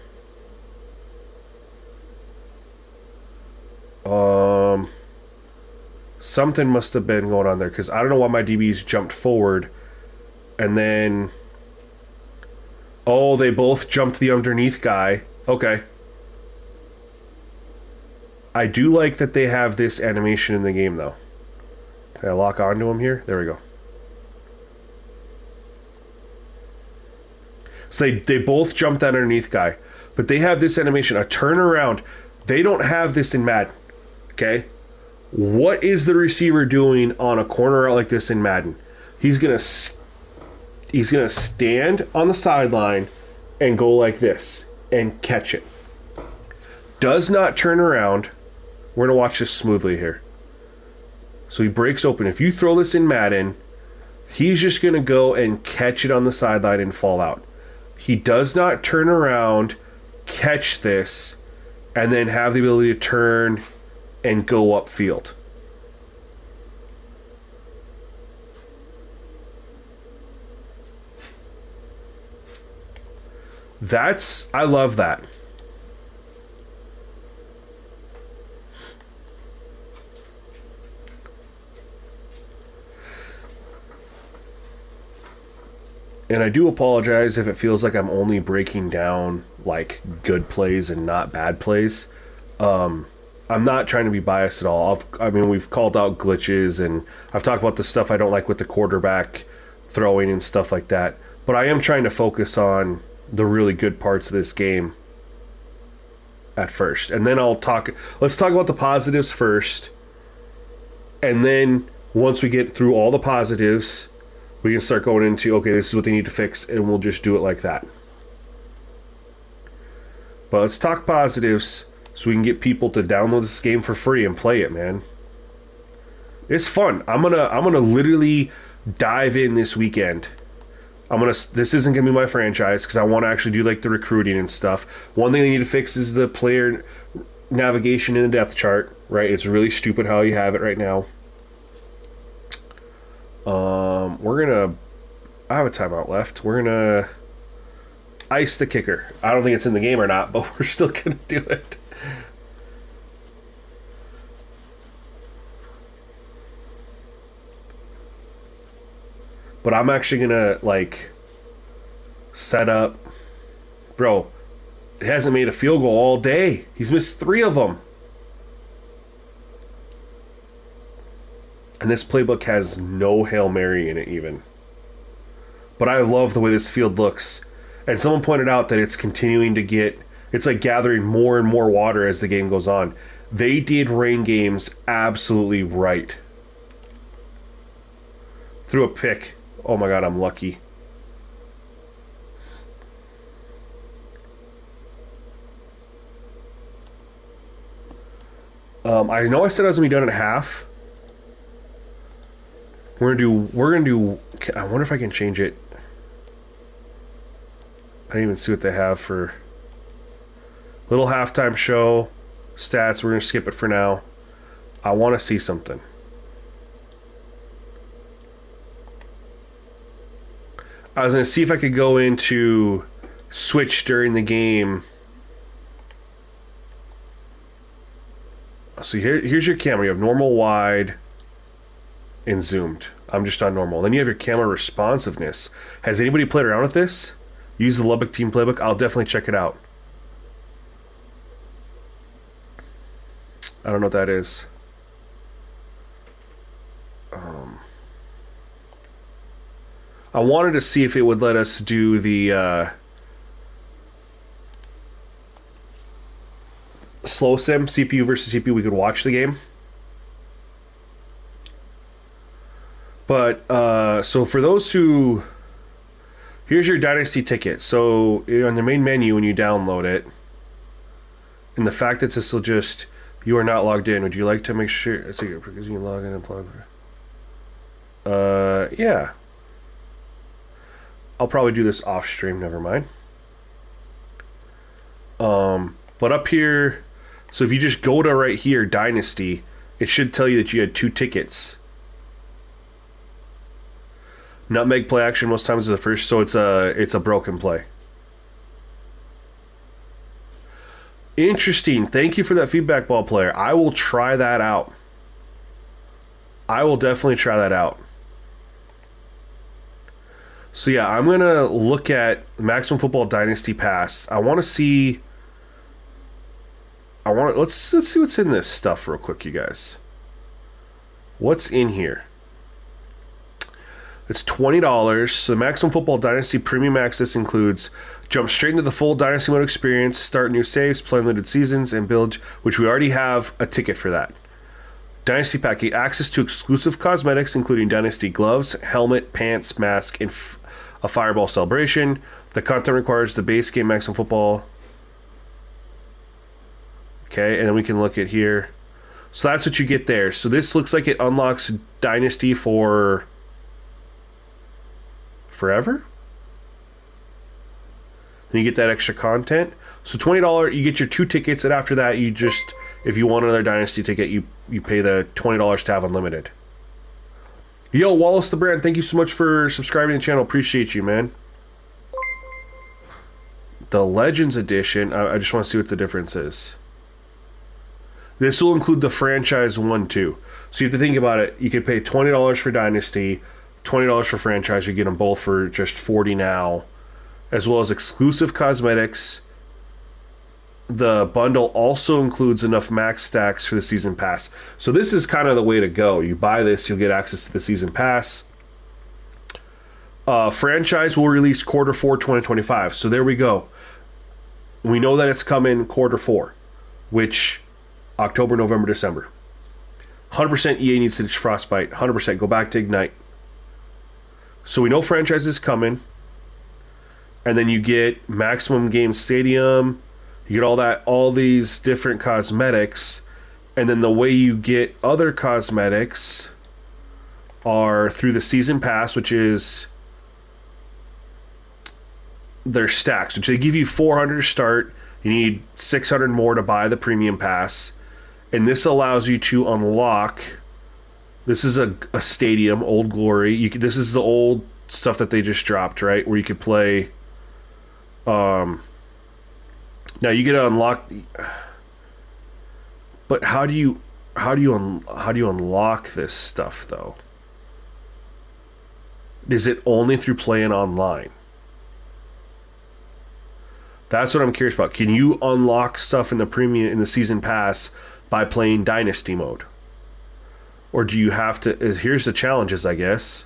A: Something must have been going on there, because I don't know why my DBs jumped forward and then... Oh, they both jumped the underneath guy. Okay. I do like that they have this animation in the game, though. Can I lock onto him here? There we go. So they both jump that underneath guy. But they have this animation, a turnaround. They don't have this in Madden. Okay? What is the receiver doing on a corner out like this in Madden? He's gonna stand on the sideline and go like this and catch it. Does not turn around. We're gonna watch this smoothly here. So he breaks open. If you throw this in Madden, he's just gonna go and catch it on the sideline and fall out. He does not turn around, catch this, and then have the ability to turn and go upfield. I love that. And I do apologize if it feels like I'm only breaking down like good plays and not bad plays. I'm not trying to be biased at all. We've called out glitches and I've talked about the stuff I don't like with the quarterback throwing and stuff like that. But I am trying to focus on the really good parts of this game at first. And then let's talk about the positives first. And then once we get through all the positives, we can start going into, okay, this is what they need to fix, and we'll just do it like that. But let's talk positives so we can get people to download this game for free and play it, man. It's fun. I'm gonna literally dive in this weekend. This isn't gonna be my franchise because I want to actually do like the recruiting and stuff. One thing they need to fix is the player navigation in the depth chart, right? It's really stupid how you have it right now. I have a timeout left. We're gonna ice the kicker. I don't think it's in the game or not, but we're still gonna do it. But I'm actually gonna like set up. Bro, he hasn't made a field goal all day. He's missed 3 of them. And this playbook has no Hail Mary in it even. But I love the way this field looks. And someone pointed out that it's continuing to it's like gathering more and more water as the game goes on. They did rain games absolutely right. Threw a pick. Oh my god, I'm lucky. I know I said I was gonna be done at half. We're gonna do. I wonder if I can change it. I didn't even see what they have for little halftime show stats. We're gonna skip it for now. I want to see something. I was gonna see if I could go into switch during the game. So here's your camera. You have normal, wide, and zoomed. I'm just on normal. Then you have your camera responsiveness. Has anybody played around with this? Use the Lubbock Team Playbook. I'll definitely check it out. I don't know what that is. I wanted to see if it would let us do the slow sim, CPU versus CPU. We could watch the game. But so for those who, here's your Dynasty ticket. So on the main menu when you download it, and the fact that this will just, you are not logged in. Would you like to make sure so because you can log in and plug? Yeah. I'll probably do this off stream. Never mind. But up here, so if you just go to right here, Dynasty, it should tell you that you had 2 tickets. Nutmeg play action most times is the first, so it's a broken play. Interesting. Thank you for that feedback, ball player. I will try that out. I will definitely try that out. So yeah, I'm gonna look at Maximum Football Dynasty Pass. I want to see. Let's see what's in this stuff real quick, you guys. What's in here? It's $20. So Maximum Football Dynasty Premium Access includes jump straight into the full Dynasty Mode experience, start new saves, play unlimited seasons, and build, which we already have a ticket for that. Dynasty Pack, access to exclusive cosmetics, including Dynasty gloves, helmet, pants, mask, and a Fireball celebration. The content requires the base game Maximum Football. Okay, and then we can look at here. So that's what you get there. So this looks like it unlocks Dynasty for forever. Then you get that extra content. So $20, you get your 2 tickets, and after that, you just, if you want another Dynasty ticket, you pay the $20 to have unlimited. Yo, Wallace the Brand, thank you so much for subscribing to the channel. Appreciate you, man. The Legends Edition, I just want to see what the difference is. This will include the franchise one too. So you have to think about it. You could pay $20 for Dynasty, $20 for franchise. You get them both for just $40 now, as well as exclusive cosmetics. The bundle also includes enough max stacks for the season pass. So this is kind of the way to go. You buy this, you'll get access to the season pass. Franchise will release Q4 2025. So there we go. We know that it's coming Q4, which October, November, December. 100% EA needs to ditch Frostbite. 100% go back to Ignite. So we know franchise is coming. And then you get Maximum Game Stadium. You get all these different cosmetics. And then the way you get other cosmetics are through the Season Pass, which is their stacks, which they give you 400 to start. You need 600 more to buy the Premium Pass. And this allows you to unlock, this is a stadium, Old Glory. This is the old stuff that they just dropped, right? Where you could play. Now you get to unlock, but how do you unlock this stuff though? Is it only through playing online? That's what I'm curious about. Can you unlock stuff in the season pass by playing Dynasty mode? Or do you have to... Here's the challenges, I guess.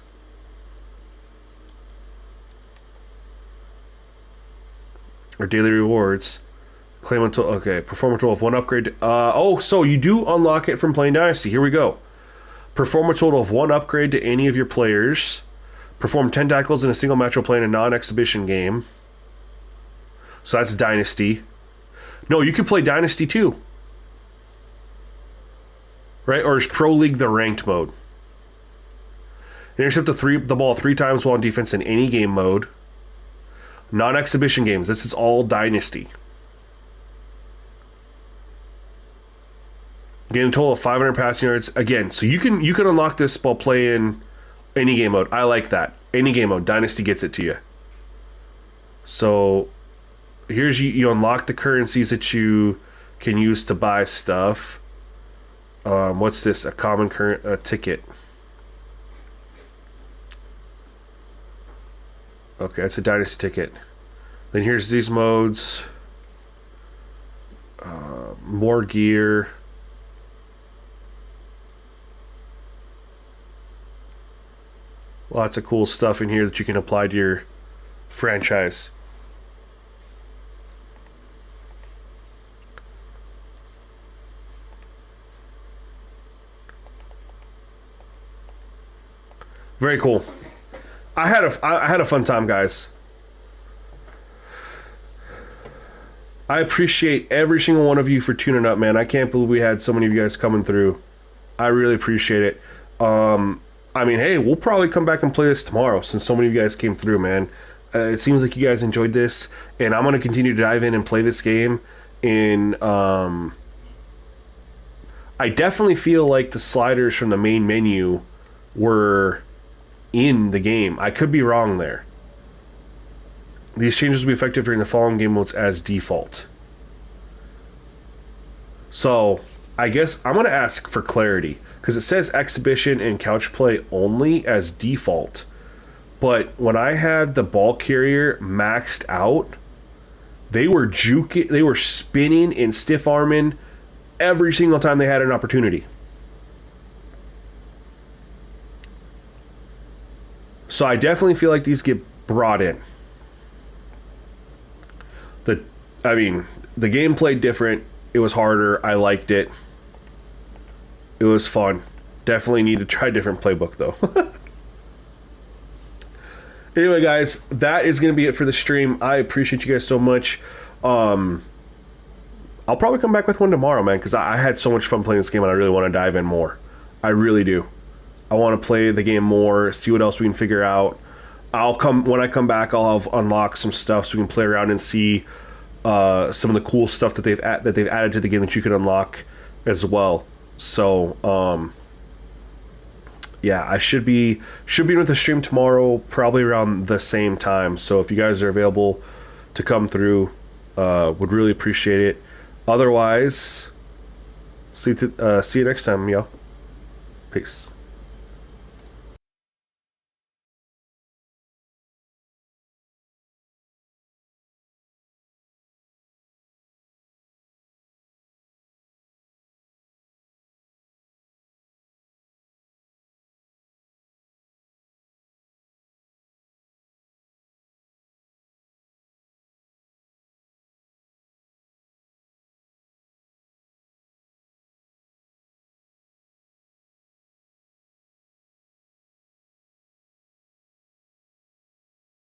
A: Or daily rewards. Claim until... Okay, perform a total of 1 upgrade. So you do unlock it from playing Dynasty. Here we go. Perform a total of 1 upgrade to any of your players. Perform 10 tackles in a single match while playing a non-exhibition game. So that's Dynasty. No, you can play Dynasty too. Right? Or is Pro League the ranked mode? Intercept the ball 3 times while on defense in any game mode. Non-exhibition games. This is all Dynasty. Gain a total of 500 passing yards. Again, so you can unlock this while playing any game mode. I like that. Any game mode. Dynasty gets it to you. So here's you unlock the currencies that you can use to buy stuff. What's this? A common current ticket. Okay, that's a Dynasty ticket. Then here's these modes. More gear. Lots of cool stuff in here that you can apply to your franchise. Very cool. I had a fun time, guys. I appreciate every single one of you for tuning up, man. I can't believe we had so many of you guys coming through. I really appreciate it. I mean, hey, we'll probably come back and play this tomorrow since so many of you guys came through, man. It seems like you guys enjoyed this, and I'm going to continue to dive in and play this game. And I definitely feel like the sliders from the main menu were in the game. I could be wrong there. These changes will be effective during the following game modes as default. So, I guess I'm going to ask for clarity, because it says exhibition and couch play only as default. But when I had the ball carrier maxed out, they were spinning and stiff arming every single time they had an opportunity. So I definitely feel like these get brought in. The, I mean, the game played different. It was harder. I liked it. It was fun. Definitely need to try a different playbook though. Anyway, guys, that is going to be it for the stream. I appreciate you guys so much. Um, I'll probably come back with one tomorrow, man, because I had so much fun playing this game and I really want to dive in more. I really do. I want to play the game more, see what else we can figure out. I'll come when I come back. I'll have unlocked some stuff so we can play around and see some of the cool stuff that they've added to the game that you can unlock as well. So yeah, I should be with the stream tomorrow, probably around the same time. So if you guys are available to come through, would really appreciate it. Otherwise, see you next time, y'all. Peace.